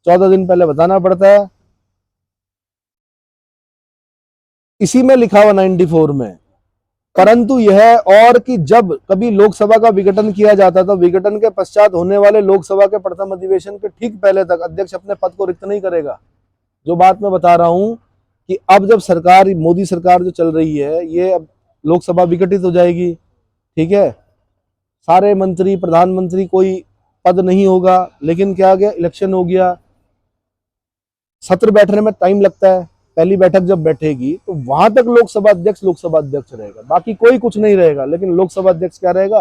14 दिन पहले बताना पड़ता है। इसी में लिखा हुआ 94 में। परंतु यह और कि जब कभी लोकसभा का विघटन किया जाता तो विघटन के पश्चात होने वाले लोकसभा के प्रथम अधिवेशन के ठीक पहले तक अध्यक्ष अपने पद को रिक्त नहीं करेगा। जो बात मैं बता रहा हूं कि अब जब सरकार, मोदी सरकार जो चल रही है, ये अब लोकसभा विघटित हो जाएगी। ठीक है, सारे मंत्री, प्रधानमंत्री, कोई पद नहीं होगा। लेकिन क्या आ गया, इलेक्शन हो गया, सत्र बैठने में टाइम लगता है। पहली बैठक जब बैठेगी तो वहां तक लोकसभा अध्यक्ष रहेगा, बाकी कोई कुछ नहीं रहेगा। लेकिन लोकसभा अध्यक्ष क्या रहेगा,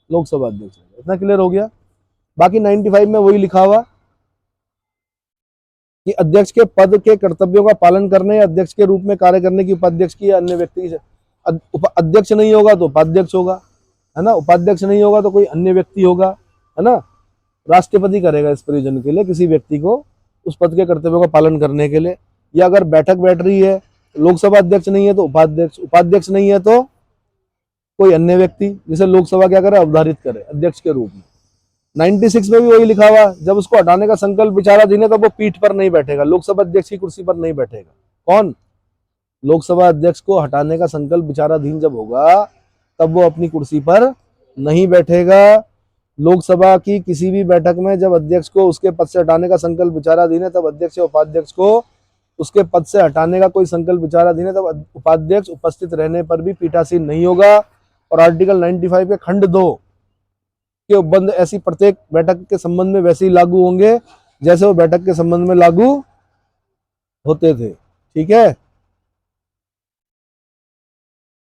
लोकसभा अध्यक्ष रहेगा। इतना क्लियर हो गया? बाकी 95 में वही लिखा हुआ कि अध्यक्ष के पद के कर्तव्यों का पालन करने या अध्यक्ष के रूप में कार्य करने की उपाध्यक्ष की या अन्य व्यक्ति की, अध्यक्ष नहीं होगा तो उपाध्यक्ष होगा, है ना, उपाध्यक्ष नहीं होगा तो कोई अन्य व्यक्ति होगा, है ना। राष्ट्रपति करेगा इस प्रयोजन के लिए किसी व्यक्ति को उस पद के कर्तव्यों का पालन करने के लिए। या अगर बैठक बैठ रही है, लोकसभा अध्यक्ष नहीं है तो उपाध्यक्ष, उपाध्यक्ष नहीं है तो कोई अन्य व्यक्ति, जिसे लोकसभा क्या करे, अवधारित करे अध्यक्ष के रूप में। 96 में भी वही लिखा हुआ, जब उसको हटाने का संकल्प विचाराधीन है तो वो पीठ पर नहीं बैठेगा, लोकसभा अध्यक्ष की कुर्सी पर नहीं बैठेगा। कौन? लोकसभा अध्यक्ष को हटाने का संकल्प विचाराधीन जब होगा तब वो अपनी कुर्सी पर नहीं बैठेगा। लोकसभा की किसी भी बैठक में जब अध्यक्ष को उसके पद से हटाने का संकल्प विचाराधीन है तब अध्यक्ष या उपाध्यक्ष को उसके पद से हटाने का कोई संकल्प विचाराधीन है तब उपाध्यक्ष उपस्थित रहने पर भी पीठासीन नहीं होगा। और आर्टिकल 95 के खंड 2 के उपबंध ऐसी प्रत्येक बैठक के संबंध में वैसे ही लागू होंगे जैसे वो बैठक के संबंध में लागू होते थे। ठीक है,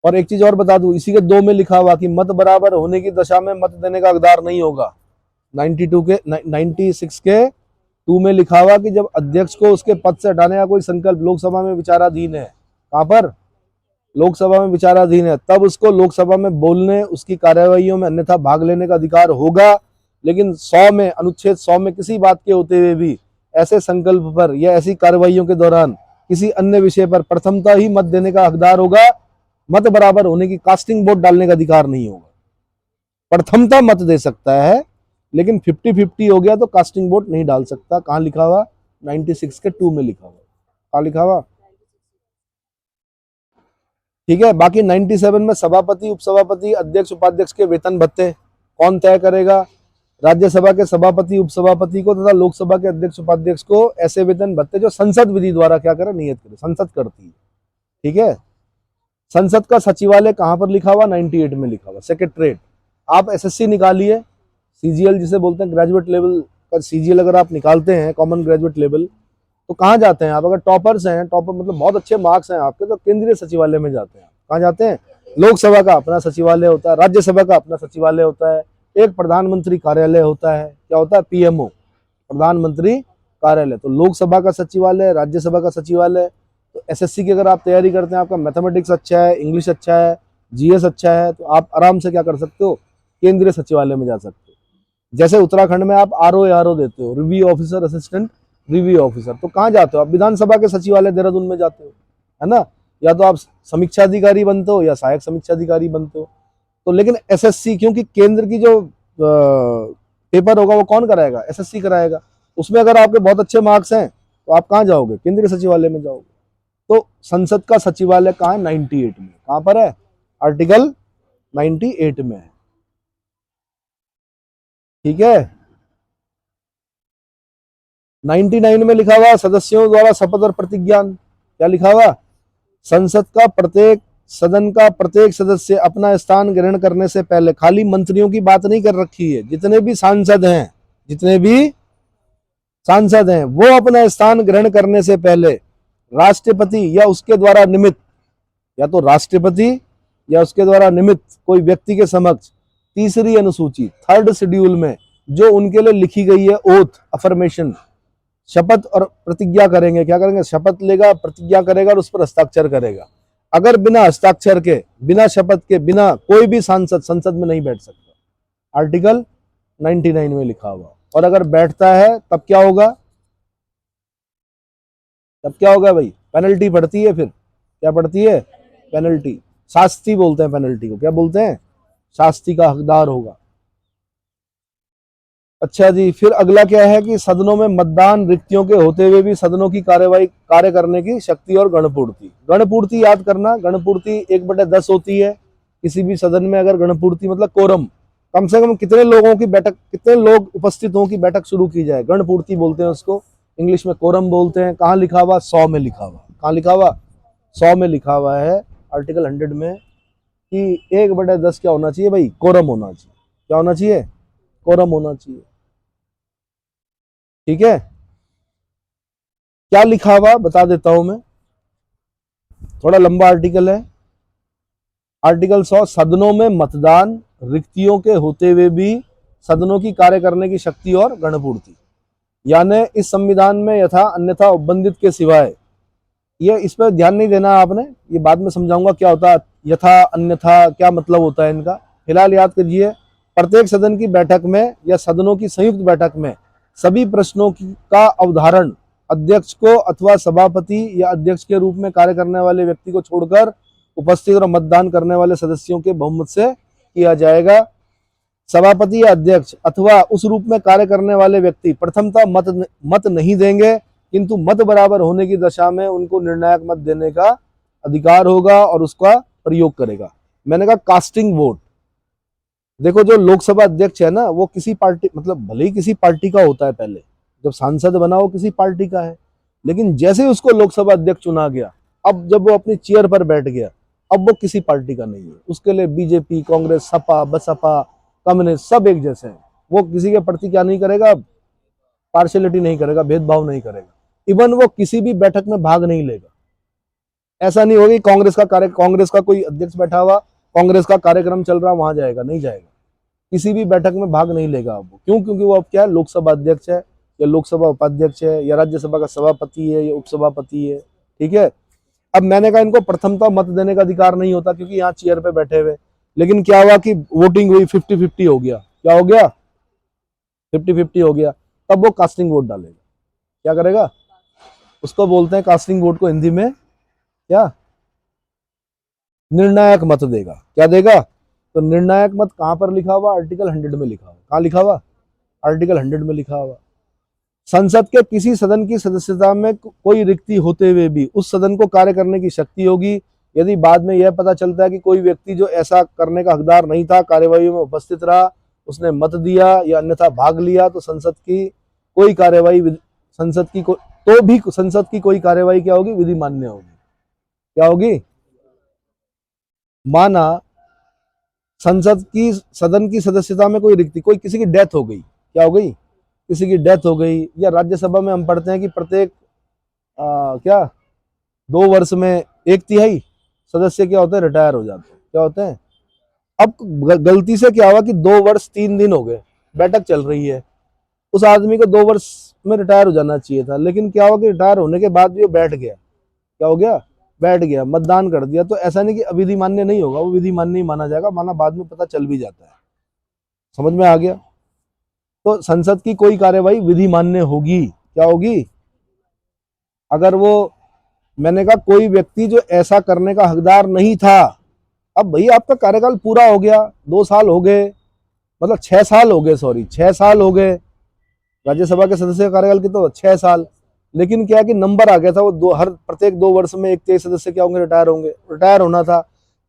और एक चीज और बता दूं, इसी के 2 में लिखा हुआ कि मत बराबर होने की दशा में मत देने का हकदार नहीं होगा। 96 के 2 में लिखा हुआ कि जब अध्यक्ष को उसके पद से हटाने का कोई संकल्प लोकसभा में विचाराधीन है, कहां पर? लोकसभा में विचाराधीन है, तब उसको लोकसभा में बोलने, उसकी कार्यवाहियों में अन्यथा भाग लेने का अधिकार होगा। लेकिन 100 में, अनुच्छेद 100 में किसी बात के होते हुए भी ऐसे संकल्प पर या ऐसी कार्यवाहियों के दौरान किसी अन्य विषय पर प्रथमता ही मत देने का हकदार होगा। मत बराबर होने की, कास्टिंग वोट डालने का अधिकार नहीं होगा। प्रथमता मत दे सकता है लेकिन 50-50 हो गया तो कास्टिंग वोट नहीं डाल सकता। कहां लिखा हुआ? 96 के 2 में लिखा हुआ। कहां लिखा हुआ? ठीक है, बाकी 97 में सभापति, उपसभापति, अध्यक्ष, उपाध्यक्ष के वेतन भत्ते कौन तय करेगा? राज्यसभा के सभापति, उपसभापति को तथा लोकसभा के अध्यक्ष, उपाध्यक्ष को ऐसे वेतन भत्ते जो संसद विधि द्वारा क्या करे, नियत करे, संसद करती है। ठीक है, संसद का सचिवालय कहां पर लिखा हुआ? 98 में लिखा हुआ, सेक्रेटरीट। आप एसएससी निकालिए, सीजीएल जिसे बोलते हैं, ग्रेजुएट लेवल का सीजीएल अगर आप निकालते हैं, कॉमन ग्रेजुएट लेवल, तो कहाँ जाते हैं आप? अगर टॉपर्स हैं, टॉपर मतलब बहुत अच्छे मार्क्स हैं आपके, तो केंद्रीय सचिवालय में जाते हैं। कहाँ जाते हैं? लोकसभा का अपना सचिवालय होता है, राज्यसभा का अपना सचिवालय होता है, एक प्रधानमंत्री कार्यालय होता है। क्या होता है? पीएमओ, प्रधानमंत्री कार्यालय। तो लोकसभा का सचिवालय, राज्यसभा का सचिवालय। तो एसएससी की अगर आप तैयारी करते हैं, आपका मैथमेटिक्स अच्छा है, इंग्लिश अच्छा है, जीएस अच्छा है, तो आप आराम से क्या कर सकते हो? केंद्रीय सचिवालय में जा सकते हो। जैसे उत्तराखंड में आप आरओ देते हो, review officer, assistant review officer, तो कहाँ जाते हो आप? विधानसभा के सचिवालय देहरादून में जाते हो, है ना। या तो आप समीक्षा अधिकारी बनते हो या सहायक समीक्षा अधिकारी बनते हो। तो लेकिन एसएससी, क्योंकि केंद्र की जो पेपर होगा वो कौन कराएगा? एसएससी कराएगा। उसमें अगर आपके बहुत अच्छे मार्क्स हैं तो आप कहाँ जाओगे? केंद्रीय सचिवालय में जाओगे। तो संसद का सचिवालय कहाँ है? 98 में। कहाँ पर है? आर्टिकल 98 में है। ठीक है। 99 में लिखा हुआ सदस्यों द्वारा शपथ और प्रतिज्ञान। क्या लिखा हुआ? संसद का प्रत्येक सदन का प्रत्येक सदस्य अपना स्थान ग्रहण करने से पहले, खाली मंत्रियों की बात नहीं कर रखी है, जितने भी सांसद हैं, जितने भी सांसद हैं, वो अपना स्थान ग्रहण करने से पहले राष्ट्रपति या उसके द्वारा निमित्त, या तो राष्ट्रपति या उसके द्वारा निमित्त कोई व्यक्ति के समक्ष तीसरी अनुसूची, थर्ड शेड्यूल में जो उनके लिए लिखी गई है ओथ, अफर्मेशन, शपथ और प्रतिज्ञा करेंगे। क्या करेंगे? शपथ लेगा, प्रतिज्ञा करेगा और उस पर हस्ताक्षर करेगा। अगर बिना हस्ताक्षर के, बिना शपथ के, बिना कोई भी सांसद संसद में नहीं बैठ सकता। आर्टिकल 99 में लिखा हुआ। और अगर बैठता है तब क्या होगा? तब क्या होगा भाई? पेनल्टी पड़ती है। फिर क्या पड़ती है? पेनल्टी। शास्ति बोलते हैं पेनल्टी को। क्या बोलते हैं? शास्ति का हकदार होगा। अच्छा जी, फिर अगला क्या है कि सदनों में मतदान रिक्तियों के होते हुए भी सदनों की कार्यवाही कार्य करने की शक्ति और गणपूर्ति। गणपूर्ति याद करना, गणपूर्ति 1/10 होती है किसी भी सदन में। अगर गणपूर्ति मतलब कोरम, कम से कम कितने लोगों की बैठक, कितने लोग उपस्थित हों की बैठक शुरू की जाए, गणपूर्ति बोलते हैं उसको। इंग्लिश में कोरम बोलते हैं। कहाँ लिखा हुआ? 100 में लिखा हुआ। कहाँ लिखा हुआ? 100 में लिखा हुआ है आर्टिकल 100 में कि 1/10 क्या होना चाहिए भाई? कोरम होना चाहिए। क्या होना चाहिए? कोरम होना चाहिए। ठीक है। क्या लिखा हुआ बता देता हूं मैं, थोड़ा लंबा आर्टिकल है। आर्टिकल 100, सदनों में मतदान रिक्तियों के होते हुए भी सदनों की कार्य करने की शक्ति और गणपूर्ति। यानी इस संविधान में यथा अन्यथा उपबंधित के सिवाय, ये इस पर ध्यान नहीं देना आपने, ये बाद में समझाऊंगा क्या होता है यथा अन्यथा, क्या मतलब होता है इनका। फिलहाल याद कीजिए, प्रत्येक सदन की बैठक में या सदनों की संयुक्त बैठक में सभी प्रश्नों का अवधारण अध्यक्ष को अथवा सभापति या अध्यक्ष के रूप में कार्य करने वाले व्यक्ति को छोड़कर उपस्थित और मतदान करने वाले सदस्यों के बहुमत से किया जाएगा। सभापति या अध्यक्ष अथवा उस रूप में कार्य करने वाले व्यक्ति प्रथमतः मत नहीं देंगे, किंतु मत बराबर होने की दशा में उनको निर्णायक मत देने का अधिकार होगा और उसका प्रयोग करेगा। मैंने कहा कास्टिंग वोट। देखो, जो लोकसभा अध्यक्ष है ना, वो किसी पार्टी, मतलब भले ही किसी पार्टी का होता है, पहले जब सांसद बना वो किसी पार्टी का है, लेकिन जैसे ही उसको लोकसभा अध्यक्ष चुना गया, अब जब वो अपनी चेयर पर बैठ गया, अब वो किसी पार्टी का नहीं है। उसके लिए बीजेपी, कांग्रेस, सपा, बसपा, कम्युनिस्ट सब एक जैसे हैं। वो किसी के प्रति क्या नहीं करेगा? पार्शियलिटी नहीं करेगा, भेदभाव नहीं करेगा। इवन वो किसी भी बैठक में भाग नहीं लेगा। ऐसा नहीं होगा कांग्रेस का कोई अध्यक्ष बैठा हुआ, कांग्रेस का कार्यक्रम चल रहा, वहां जाएगा, नहीं जाएगा। किसी भी बैठक में भाग नहीं लेगा अब। क्यों? क्योंकि वो अब क्या है? लोकसभा अध्यक्ष है या लोकसभा उपाध्यक्ष है या राज्यसभा का सभापति है या उपसभापति है। ठीक है। अब मैंने कहा इनको प्रथमतः मत देने का अधिकार नहीं होता क्योंकि यहाँ चेयर पे बैठे हुए, लेकिन क्या हुआ कि वोटिंग हुई, 50-50 हो गया। क्या हो गया? 50-50 हो गया। तब वो कास्टिंग वोट डालेगा। क्या करेगा? उसको बोलते हैं कास्टिंग वोट को हिंदी में क्या? निर्णायक मत देगा। क्या देगा? तो निर्णायक मत कहां पर लिखा हुआ? आर्टिकल 100 में लिखा हुआ। कहां लिखा हुआ? आर्टिकल 100 में लिखा हुआ। संसद के किसी सदन की सदस्यता में कोई रिक्ति होते हुए भी उस सदन को कार्य करने की शक्ति होगी यदि बाद में यह पता चलता है कि कोई व्यक्ति जो ऐसा करने का हकदार नहीं था, कार्यवाही में उपस्थित रहा, उसने मत दिया या अन्यथा भाग लिया, तो संसद की कोई कार्यवाही संसद की कोई कार्यवाही क्या होगी? विधि मान्य होगी। क्या होगी? माना संसद की सदन की सदस्यता में कोई रिक्ति, कोई किसी की डेथ हो गई। क्या हो गई? किसी की डेथ हो गई। या राज्यसभा में हम पढ़ते हैं कि प्रत्येक क्या 2 वर्ष में 1/3 सदस्य क्या होते हैं? रिटायर हो जाते हैं। क्या होते हैं? अब गलती से क्या हुआ कि 2 वर्ष 3 दिन हो गए, बैठक चल रही है, उस आदमी को 2 वर्ष में रिटायर हो जाना चाहिए था, लेकिन क्या हुआ कि रिटायर होने के बाद भी वो बैठ गया। क्या हो गया? बैठ गया, मतदान कर दिया। तो ऐसा नहीं कि अविधि मान्य नहीं होगा, वो विधि मान्य ही माना जाएगा, माना बाद में पता चल भी जाता है। समझ में आ गया? तो संसद की कोई कार्यवाही विधि मान्य होगी। क्या होगी? अगर वो, मैंने कहा कोई व्यक्ति जो ऐसा करने का हकदार नहीं था, अब भाई आपका कार्यकाल पूरा हो गया, 2 साल हो गए, मतलब 6 साल हो गए, सॉरी 6 साल हो गए। राज्यसभा के सदस्य का कार्यकाल कितना? 6 साल। लेकिन क्या है कि नंबर आ गया था, वो हर प्रत्येक 2 वर्ष में एक 23 सदस्य क्या होंगे, रिटायर होंगे। रिटायर होना था,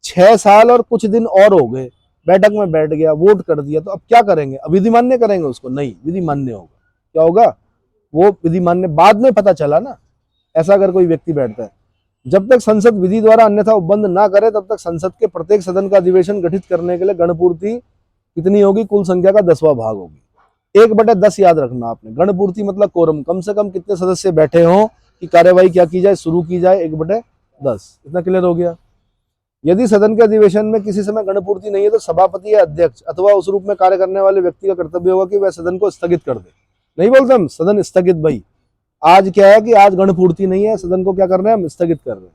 6 साल और कुछ दिन और हो गए, बैठक में बैठ गया, वोट कर दिया, तो अब क्या करेंगे? अब विधि मान्य करेंगे उसको? नहीं, विधि मान्य होगा। क्या होगा? वो विधि मान्य बाद में पता चला ना। ऐसा अगर कोई व्यक्ति बैठता है, जब तक संसद विधि द्वारा अन्यथा उपबंध ना करे तब तक संसद के प्रत्येक सदन का अधिवेशन गठित करने के लिए गणपूर्ति कितनी होगी? कुल संख्या का 10वां भाग होगी। 1/10 याद रखना आपने। गणपूर्ति मतलब कोरम, कम से कम कितने सदस्य बैठे हों कि कार्यवाही क्या की जाए, शुरू की जाए, 1/10। इतना क्लियर हो गया। यदि सदन के अधिवेशन में किसी समय गणपूर्ति नहीं है तो सभापति या अध्यक्ष अथवा उस रूप में कार्य करने वाले व्यक्ति का कर्तव्य होगा कि वह सदन को स्थगित कर दे। नहीं बोलते हम सदन स्थगित, भाई आज क्या है कि आज गणपूर्ति नहीं है, सदन को क्या कर रहे हैं हम? स्थगित कर रहे हैं।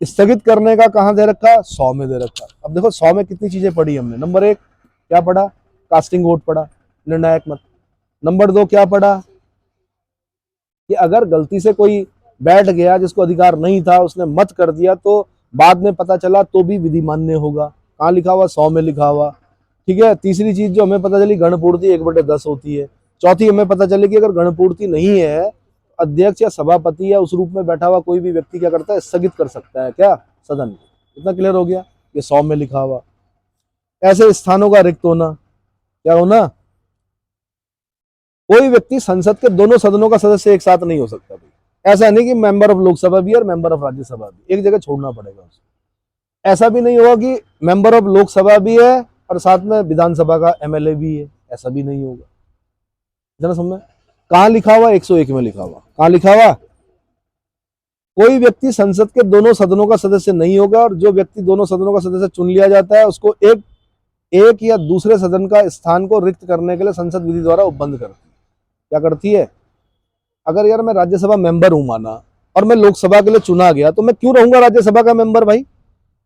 स्थगित करने का कहां दे रखा? 100 में दे रखा। अब देखो 100 में कितनी चीजें पढ़ी हमने। नंबर 1 क्या पढ़ा? कास्टिंग वोट पढ़ा, निर्णायक मत। नंबर 2 क्या पढ़ा? कि अगर गलती से कोई बैठ गया जिसको अधिकार नहीं था, उसने मत कर दिया, तो बाद में पता चला तो भी विधि मान्य होगा। कहाँ लिखा हुआ? 100 में लिखा हुआ। ठीक है। तीसरी चीज जो हमें पता चली, गणपूर्ति 1/10 होती है। चौथी हमें पता चली कि अगर गणपूर्ति नहीं है, अध्यक्ष या सभापति या उस रूप में बैठा हुआ कोई भी व्यक्ति क्या करता है? स्थगित कर सकता है क्या? सदन को। इतना क्लियर हो गया? ये 100 में लिखा हुआ। ऐसे स्थानों का रिक्त होना, क्या होना? कोई व्यक्ति संसद के दोनों सदनों का सदस्य एक साथ नहीं हो सकता भाई। ऐसा नहीं कि मेंबर ऑफ लोकसभा भी और मेंबर ऑफ राज्यसभा भी, एक जगह छोड़ना पड़ेगा उसको। ऐसा भी नहीं होगा कि मेंबर ऑफ लोकसभा भी है और साथ में विधानसभा का एमएलए भी है, ऐसा भी नहीं होगा। जरा समझ। कहां लिखा हुआ? 101 में लिखा हुआ। कहां लिखा हुआ? कोई व्यक्ति संसद के दोनों सदनों का सदस्य नहीं होगा और जो व्यक्ति दोनों सदनों का सदस्य चुन लिया जाता है उसको एक या दूसरे सदन का स्थान को रिक्त करने के लिए संसद विधि द्वारा उपबंध करती है। क्या करती है? अगर यार मैं राज्यसभा मेंबर हूं माना और मैं लोकसभा के लिए चुना गया, तो मैं क्यों रहूंगा राज्यसभा का मेंबर भाई?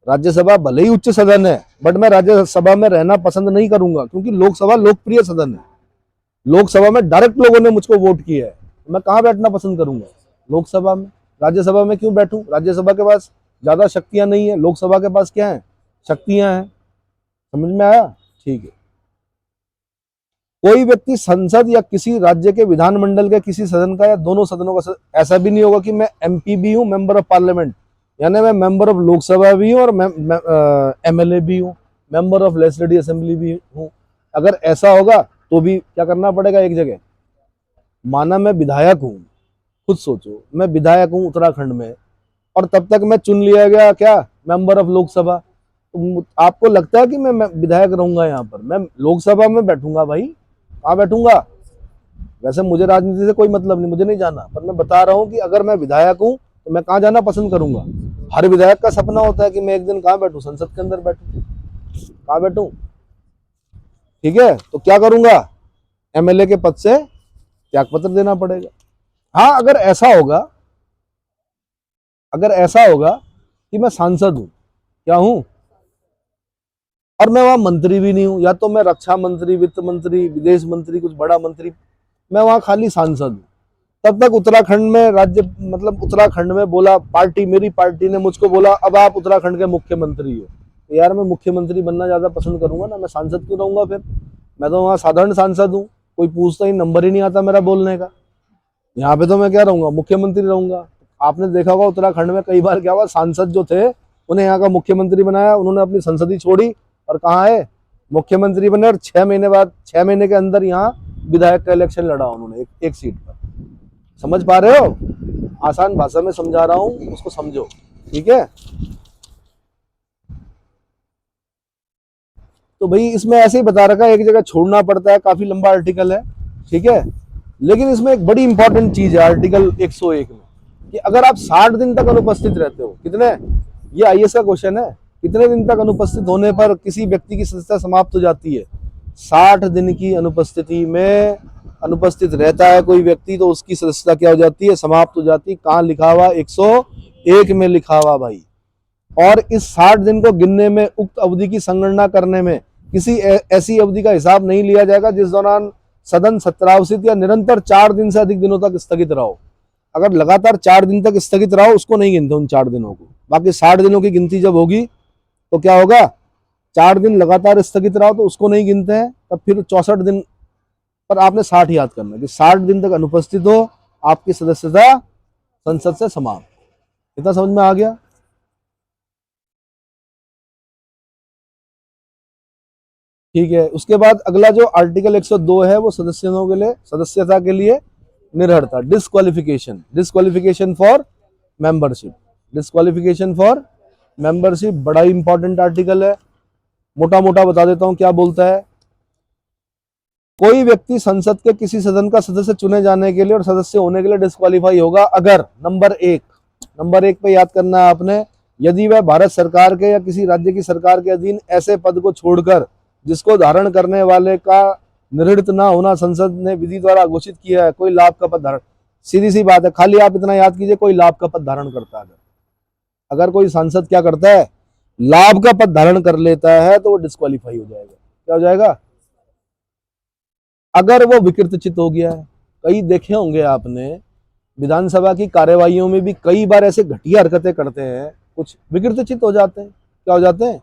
राज्यसभा भले ही उच्च सदन है, बट मैं राज्यसभा में रहना पसंद नहीं करूंगा, क्योंकि लोकसभा लोकप्रिय सदन है। लोकसभा में डायरेक्ट लोगों ने मुझको वोट किया है, मैं कहां बैठना पसंद करूंगा? लोकसभा में। राज्यसभा में क्यों बैठूं? राज्यसभा के पास ज्यादा शक्तियां नहीं है, लोकसभा के पास क्या है? शक्तियां हैं। समझ में आया? ठीक है। कोई व्यक्ति संसद या किसी राज्य के विधानमंडल के किसी सदन का या दोनों सदनों का ऐसा भी नहीं होगा कि मैं एमपी भी हूं, मेंबर ऑफ पार्लियामेंट, यानी मैं मेंबर ऑफ लोकसभा भी हूं और एमएलए भी हूं, मेंबर ऑफ लेजिस्लेटिव असेंबली भी हूं। अगर ऐसा होगा तो भी क्या करना पड़ेगा? एक जगह। माना मैं विधायक हूं, खुद सोचो, मैं विधायक हूं उत्तराखंड में और तब तक मैं चुन लिया गया क्या? Member of Lok Sabha. तो आपको लगता है कि मैं विधायक रहूंगा यहाँ पर? मैं लोकसभा में बैठूंगा भाई। कहाँ बैठूंगा? वैसे मुझे राजनीति से कोई मतलब नहीं, मुझे नहीं जाना, पर मैं बता रहा हूं कि अगर मैं विधायक हूं तो मैं कहाँ जाना पसंद करूंगा? हर विधायक का सपना होता है कि मैं एक दिन कहाँ बैठूं? संसद के अंदर बैठूं। कहाँ बैठूं? ठीक है। तो क्या करूंगा? एमएलए के पद से त्यागपत्र देना पड़ेगा। हाँ, अगर ऐसा होगा कि मैं सांसद हूं, क्या हूं, और मैं वहां मंत्री भी नहीं हूं, या तो मैं रक्षा मंत्री, वित्त मंत्री, विदेश मंत्री, कुछ बड़ा मंत्री, मैं वहां खाली सांसद हूं, तब तक उत्तराखंड में उत्तराखंड में बोला पार्टी, मेरी पार्टी ने मुझको बोला अब आप उत्तराखंड के मुख्यमंत्री हो, तो यार मैं मुख्यमंत्री बनना ज्यादा पसंद करूंगा ना, मैं सांसद क्यों रहूंगा फिर? मैं तो वहां साधारण सांसद हूँ, कोई पूछता ही, नंबर ही नहीं आता मेरा बोलने का। यहाँ पे तो मैं क्या रहूंगा? मुख्यमंत्री रहूंगा। आपने देखा होगा उत्तराखंड में कई बार क्या हुआ, सांसद जो थे उन्हें यहाँ का मुख्यमंत्री बनाया, उन्होंने अपनी संसदी छोड़ी और कहाँ है? मुख्यमंत्री बने, और 6 महीने के अंदर यहाँ विधायक का इलेक्शन लड़ा उन्होंने एक सीट पर। समझ पा रहे हो? आसान भाषा में समझा रहा हूं, उसको समझो। ठीक है। तो भाई इसमें ऐसे ही बता रखा है, एक जगह छोड़ना पड़ता है, काफी लंबा आर्टिकल है। ठीक है। लेकिन इसमें एक बड़ी इंपॉर्टेंट चीज है आर्टिकल 101 में, कि अगर आप 60 दिन तक अनुपस्थित रहते हो, कितने, ये आईएएस का क्वेश्चन है, कितने दिन तक अनुपस्थित होने पर किसी व्यक्ति की सदस्यता समाप्त हो जाती है? 60 दिन की अनुपस्थिति में अनुपस्थित रहता है कोई व्यक्ति तो उसकी सदस्यता क्या हो जाती है? समाप्त हो जाती है। कहाँ लिखा हुआ? 101 में लिखा हुआ भाई। और इस 60 दिन को गिनने में, उक्त अवधि की संगणना करने में किसी ऐसी अवधि का हिसाब नहीं लिया जाएगा जिस दौरान सदन सत्रावसित या निरंतर 4 दिन से अधिक दिनों तक स्थगित रहो। अगर लगातार 4 दिन तक स्थगित रहो उसको नहीं गिनते उन 4 दिनों को। बाकी 60 दिनों की गिनती जब होगी तो क्या होगा? 4 दिन लगातार स्थगित रहो तो उसको नहीं गिनते हैं, तब फिर 64 दिन पर आपने 60 याद करना कि 60 दिन तक अनुपस्थित हो, आपकी सदस्यता संसद से समाप्त। इतना समझ में आ गया? ठीक है। उसके बाद अगला जो आर्टिकल 102 है वो सदस्यों के लिए, सदस्यता के लिए निरर्हता, disqualification, disqualification for membership, disqualification for membership बड़ा ही इंपॉर्टेंट आर्टिकल है। मोटा मोटा बता देता हूं क्या बोलता है। कोई व्यक्ति संसद के किसी सदन का सदस्य चुने जाने के लिए और सदस्य होने के लिए डिस्क्वालीफाई होगा अगर नंबर एक पे याद करना है आपने, यदि वह भारत सरकार के या किसी राज्य की सरकार के अधीन ऐसे पद को छोड़कर जिसको धारण करने वाले का निर्णीत ना होना संसद ने विधि द्वारा घोषित किया है, कोई लाभ का पद धारण, सीधी सी बात है, खाली आप इतना याद कीजिए, कोई लाभ का पद धारण करता है। अगर कोई सांसद क्या करता है, लाभ का पद धारण कर लेता है तो वो डिस्क्वालीफाई हो जाएगा। क्या हो जाएगा? अगर वो विकृतचित हो गया है। कई देखे होंगे आपने विधानसभा की कार्यवाहियों में भी कई बार ऐसे घटिया हरकतें करते हैं, कुछ विकृतचित हो जाते हैं। क्या हो जाते हैं?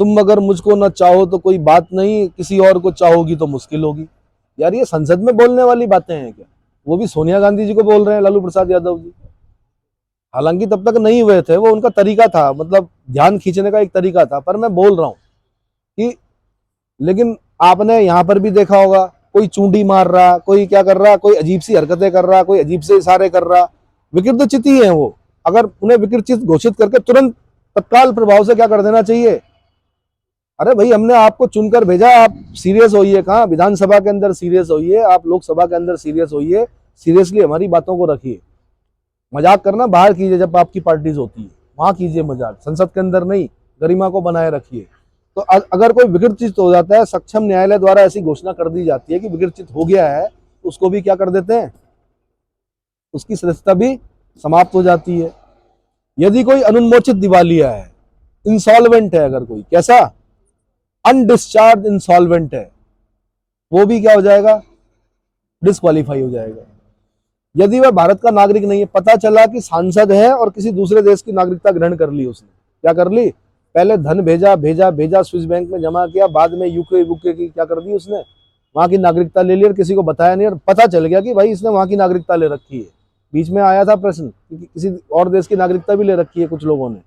तुम अगर मुझको न चाहो तो कोई बात नहीं, किसी और को चाहोगी तो मुश्किल होगी। यार ये संसद में बोलने वाली बातें हैं क्या? वो भी सोनिया गांधी जी को बोल रहे हैं, लालू प्रसाद यादव जी। हालांकि तब तक नहीं हुए थे, वो उनका तरीका था, मतलब ध्यान खींचने का एक तरीका था, पर मैं बोल रहा हूं कि लेकिन आपने यहां पर भी देखा होगा, कोई चूंडी मार रहा, कोई क्या कर रहा, कोई अजीब सी हरकतें कर रहा, कोई अजीब से इशारे कर रहा, विकृतचित ही है वो। अगर उन्हें विकृतचित घोषित करके तुरंत तत्काल प्रभाव से क्या कर देना चाहिए? अरे भाई हमने आपको चुनकर भेजा, आप सीरियस होइए। कहाँ विधानसभा के अंदर सीरियस होइए, आप लोकसभा के अंदर सीरियस होइए, सीरियसली हमारी बातों को रखिए। मजाक करना बाहर कीजिए, जब आपकी पार्टीज होती है वहां कीजिए मजाक, संसद के अंदर नहीं। गरिमा को बनाए रखिए। तो अगर कोई विकृतचित हो जाता है, सक्षम न्यायालय द्वारा ऐसी घोषणा कर दी जाती है कि विकृतचित हो गया है, तो उसको भी क्या कर देते हैं, उसकी सदस्यता भी समाप्त हो जाती है। यदि कोई अनुन्मोचित दिवालिया है, इंसॉल्वेंट है, अगर कोई कैसा अनडिस्चार्ज इंसॉल्वेंट है, वो भी क्या हो जाएगा? डिस्क्वालीफाई हो जाएगा। यदि वह भारत का नागरिक नहीं है, पता चला कि सांसद है और किसी दूसरे देश की नागरिकता ग्रहण कर ली उसने, क्या कर ली, पहले धन भेजा स्विस बैंक में जमा किया, बाद में यूके की क्या कर दी उसने, वहां की नागरिकता ले ली और किसी को बताया नहीं, और पता चल गया कि भाई इसने वहां की नागरिकता ले रखी है। बीच में आया था प्रश्न कि किसी और देश की नागरिकता भी ले रखी है कुछ लोगों ने,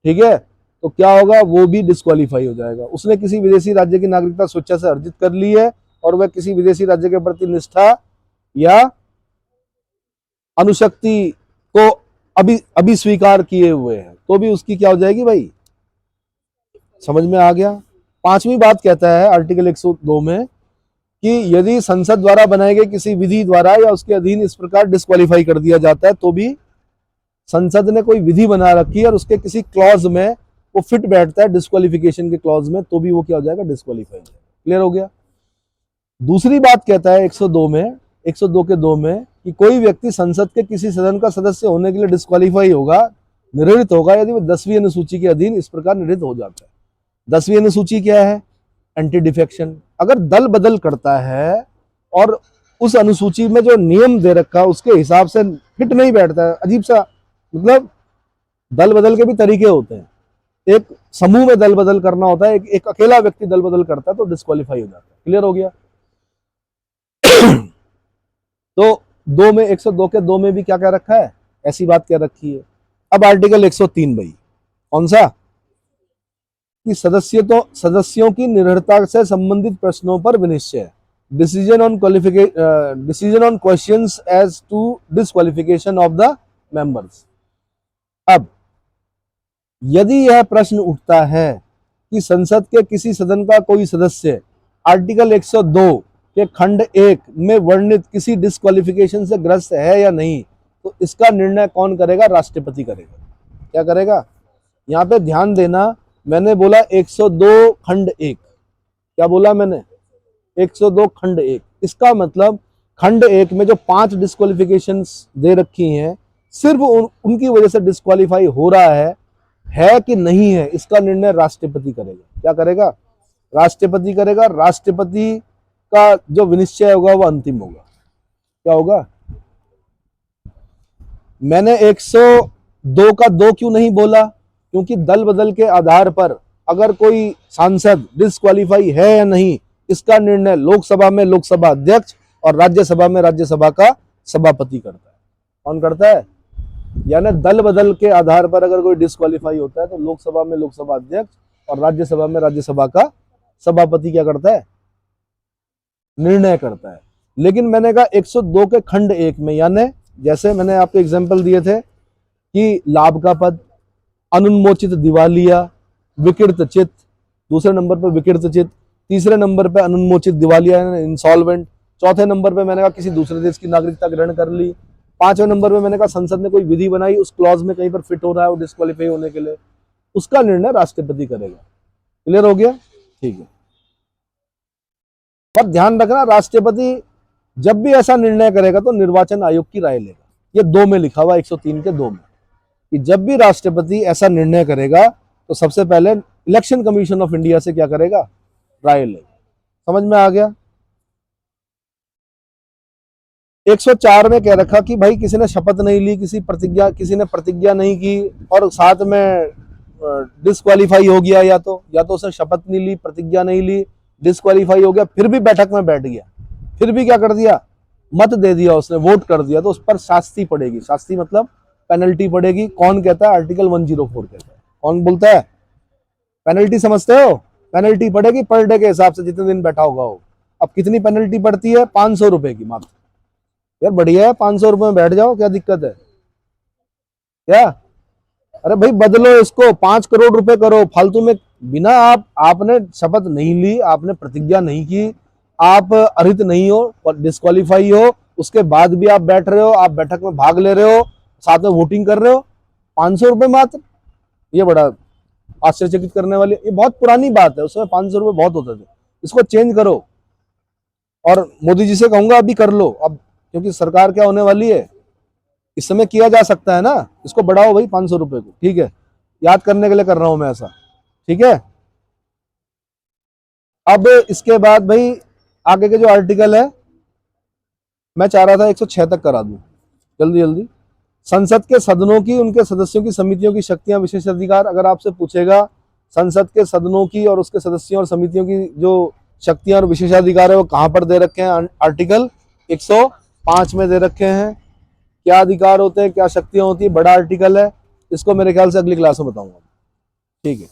ठीक है, तो क्या होगा, वो भी डिस्क्वालीफाई हो जाएगा। उसने किसी विदेशी राज्य की नागरिकता स्वेच्छा से अर्जित कर ली है और वह किसी विदेशी राज्य के प्रति निष्ठा या अनुशक्ति को अभी स्वीकार किए हुए हैं, तो भी उसकी क्या हो जाएगी भाई? समझ में आ गया? पांचवी बात कहता है आर्टिकल 102 में कि यदि संसद द्वारा बनाए गए किसी विधि द्वारा या उसके अधीन इस प्रकार डिस्क्वालीफाई कर दिया जाता है, तो भी संसद ने कोई विधि बना रखी है और उसके किसी क्लॉज में वो फिट बैठता है डिस्क्वालिफिकेशन के क्लॉज में, तो भी वो क्या हो जाएगा? डिस्क्वालीफाई हो जाएगा। क्लियर हो गया? दूसरी बात कहता है 102 में, 102 के 2 में कि कोई व्यक्ति संसद के किसी सदन का सदस्य होने के लिए डिस्क्वालीफाई होगा, निर्णित होगा, यदि वह 10वीं अनुसूची के अधीन इस प्रकार निर्णित हो जाता है। 10वीं अनुसूची क्या है? Anti defection. अगर दल बदल करता है और उस अनुसूची में जो नियम दे रखा है उसके हिसाब से फिट नहीं बैठता है, अजीब सा, मतलब दल बदल के भी तरीके होते हैं, एक समूह में दल बदल करना होता है, एक अकेला व्यक्ति दल बदल करता है तो डिस्क्वालीफाई हो जाता है। क्लियर हो गया? तो 2 में 102 के 2 में भी क्या क्या रखा है? ऐसी बात क्या रखी है। अब आर्टिकल 103 भाई, कौन सा? कि सदस्यों की निर्भरता से संबंधित प्रश्नों पर विनिश्चय, decision on questions as to disqualification of the members. अब यदि यह प्रश्न उठता है कि संसद के किसी सदन का कोई सदस्य आर्टिकल 102 के खंड 1 में वर्णित किसी डिस्क्वालिफिकेशन से ग्रस्त है या नहीं, तो इसका निर्णय कौन करेगा? राष्ट्रपति करेगा। क्या करेगा? यहां पे ध्यान देना, मैंने बोला 102 खंड 1, क्या बोला मैंने? 102 खंड 1। इसका मतलब खंड 1 में जो 5 डिस्क्वालिफिकेशंस दे रखी हैं, सिर्फ उनकी वजह से डिस्क्वालीफाई हो रहा है कि नहीं है, इसका निर्णय राष्ट्रपति करेगा। क्या करेगा? राष्ट्रपति करेगा। राष्ट्रपति का जो विनिश्चय होगा वो अंतिम होगा। क्या होगा? मैंने 102 का 2 क्यों नहीं बोला? क्योंकि दल बदल के आधार पर अगर कोई सांसद डिस्क्वालीफाई है या नहीं, इसका निर्णय लोकसभा में लोकसभा अध्यक्ष और राज्यसभा में राज्यसभा का सभापति करता है। कौन करता है? यानी दल बदल के आधार पर अगर कोई डिस्क्वालीफाई होता है तो लोकसभा में लोकसभा अध्यक्ष और राज्यसभा में राज्यसभा का सभापति क्या करता है? निर्णय करता है। लेकिन मैंने कहा 102 के खंड 1 में, यानी जैसे मैंने आपको एग्जांपल दिए थे कि लाभ का पद, अनुन्मोचित दिवालिया, विकृत चित, दूसरे नंबर पर विकृत चित, तीसरे नंबर पे अनुन्मोचित दिवालिया इंसॉल्वेंट, चौथे नंबर पे मैंने कहा किसी दूसरे देश की नागरिकता ग्रहण कर ली, पांचवें नंबर पे मैंने कहा संसद ने कोई विधि बनाई, उस क्लॉज में कहीं पर फिट हो रहा है वो डिस्क्वालीफाई होने के लिए, उसका निर्णय राष्ट्रपति करेगा। क्लियर हो गया? ठीक है। पर ध्यान रखना, राष्ट्रपति जब भी ऐसा निर्णय करेगा तो निर्वाचन आयोग की राय लेगा। ये 2 में लिखा हुआ 103 के 2 में कि जब भी राष्ट्रपति ऐसा निर्णय करेगा तो सबसे पहले इलेक्शन कमीशन ऑफ इंडिया से क्या करेगा? राय लेगा। समझ में आ गया? 104 में कह रखा कि भाई किसी ने शपथ नहीं ली, किसी ने प्रतिज्ञा नहीं की और साथ में डिस्क्वालीफाई हो गया, या तो उसने शपथ नहीं ली, प्रतिज्ञा नहीं ली, डिस्क्वालीफाई हो गया, फिर भी बैठक में बैठ गया, फिर भी क्या कर दिया? मत दे दिया, उसने वोट कर दिया, तो उस पर शास्ति पड़ेगी। शास्ति मतलब पेनल्टी पड़ेगी। कौन कहता है? आर्टिकल 104 कहता है। कौन बोलता है? पेनल्टी समझते हो? पेनल्टी पड़ेगी पर डे के हिसाब से, जितने दिन बैठा होगा वो। अब कितनी पेनल्टी पड़ती है? 500 रुपए की मात्र। यार बढ़िया है, 500 रुपए में बैठ जाओ, क्या दिक्कत है? क्या? अरे भाई बदलो इसको, 5 करोड़ रुपए करो फालतू में। बिना आपने शपथ नहीं ली, आपने प्रतिज्ञा नहीं की, आप अरित नहीं हो, डिस्क्वालीफाई हो, उसके बाद भी आप बैठ रहे हो, आप बैठक में भाग ले रहे हो, साथ में वोटिंग कर रहे हो, 500 रुपए मात्र। ये बड़ा आश्चर्यचकित करने वाली, ये बहुत पुरानी बात है, उसमें 500 रुपए बहुत होते थे। इसको चेंज करो, और मोदी जी से कहूंगा अभी कर लो अब, क्योंकि सरकार क्या होने वाली है, इस समय किया जा सकता है ना। इसको बढ़ाओ भाई 500 रुपए को। ठीक है, याद करने के लिए कर रहा हूं मैं ऐसा। ठीक है, अब इसके बाद भाई आगे के जो आर्टिकल है, मैं चाह रहा था 106 तक करा दूं जल्दी जल्दी। संसद के सदनों की, उनके सदस्यों की, समितियों की शक्तियां, विशेषाधिकार। अगर आपसे पूछेगा संसद के सदनों की और उसके सदस्यों और समितियों की जो शक्तियां और विशेषाधिकार है वो कहां पर दे रखे हैं? आर्टिकल 105 में दे रखे हैं। क्या अधिकार होते हैं, क्या शक्तियां होती है, बड़ा आर्टिकल है। इसको मेरे ख्याल से अगली क्लास में बताऊंगा। ठीक है।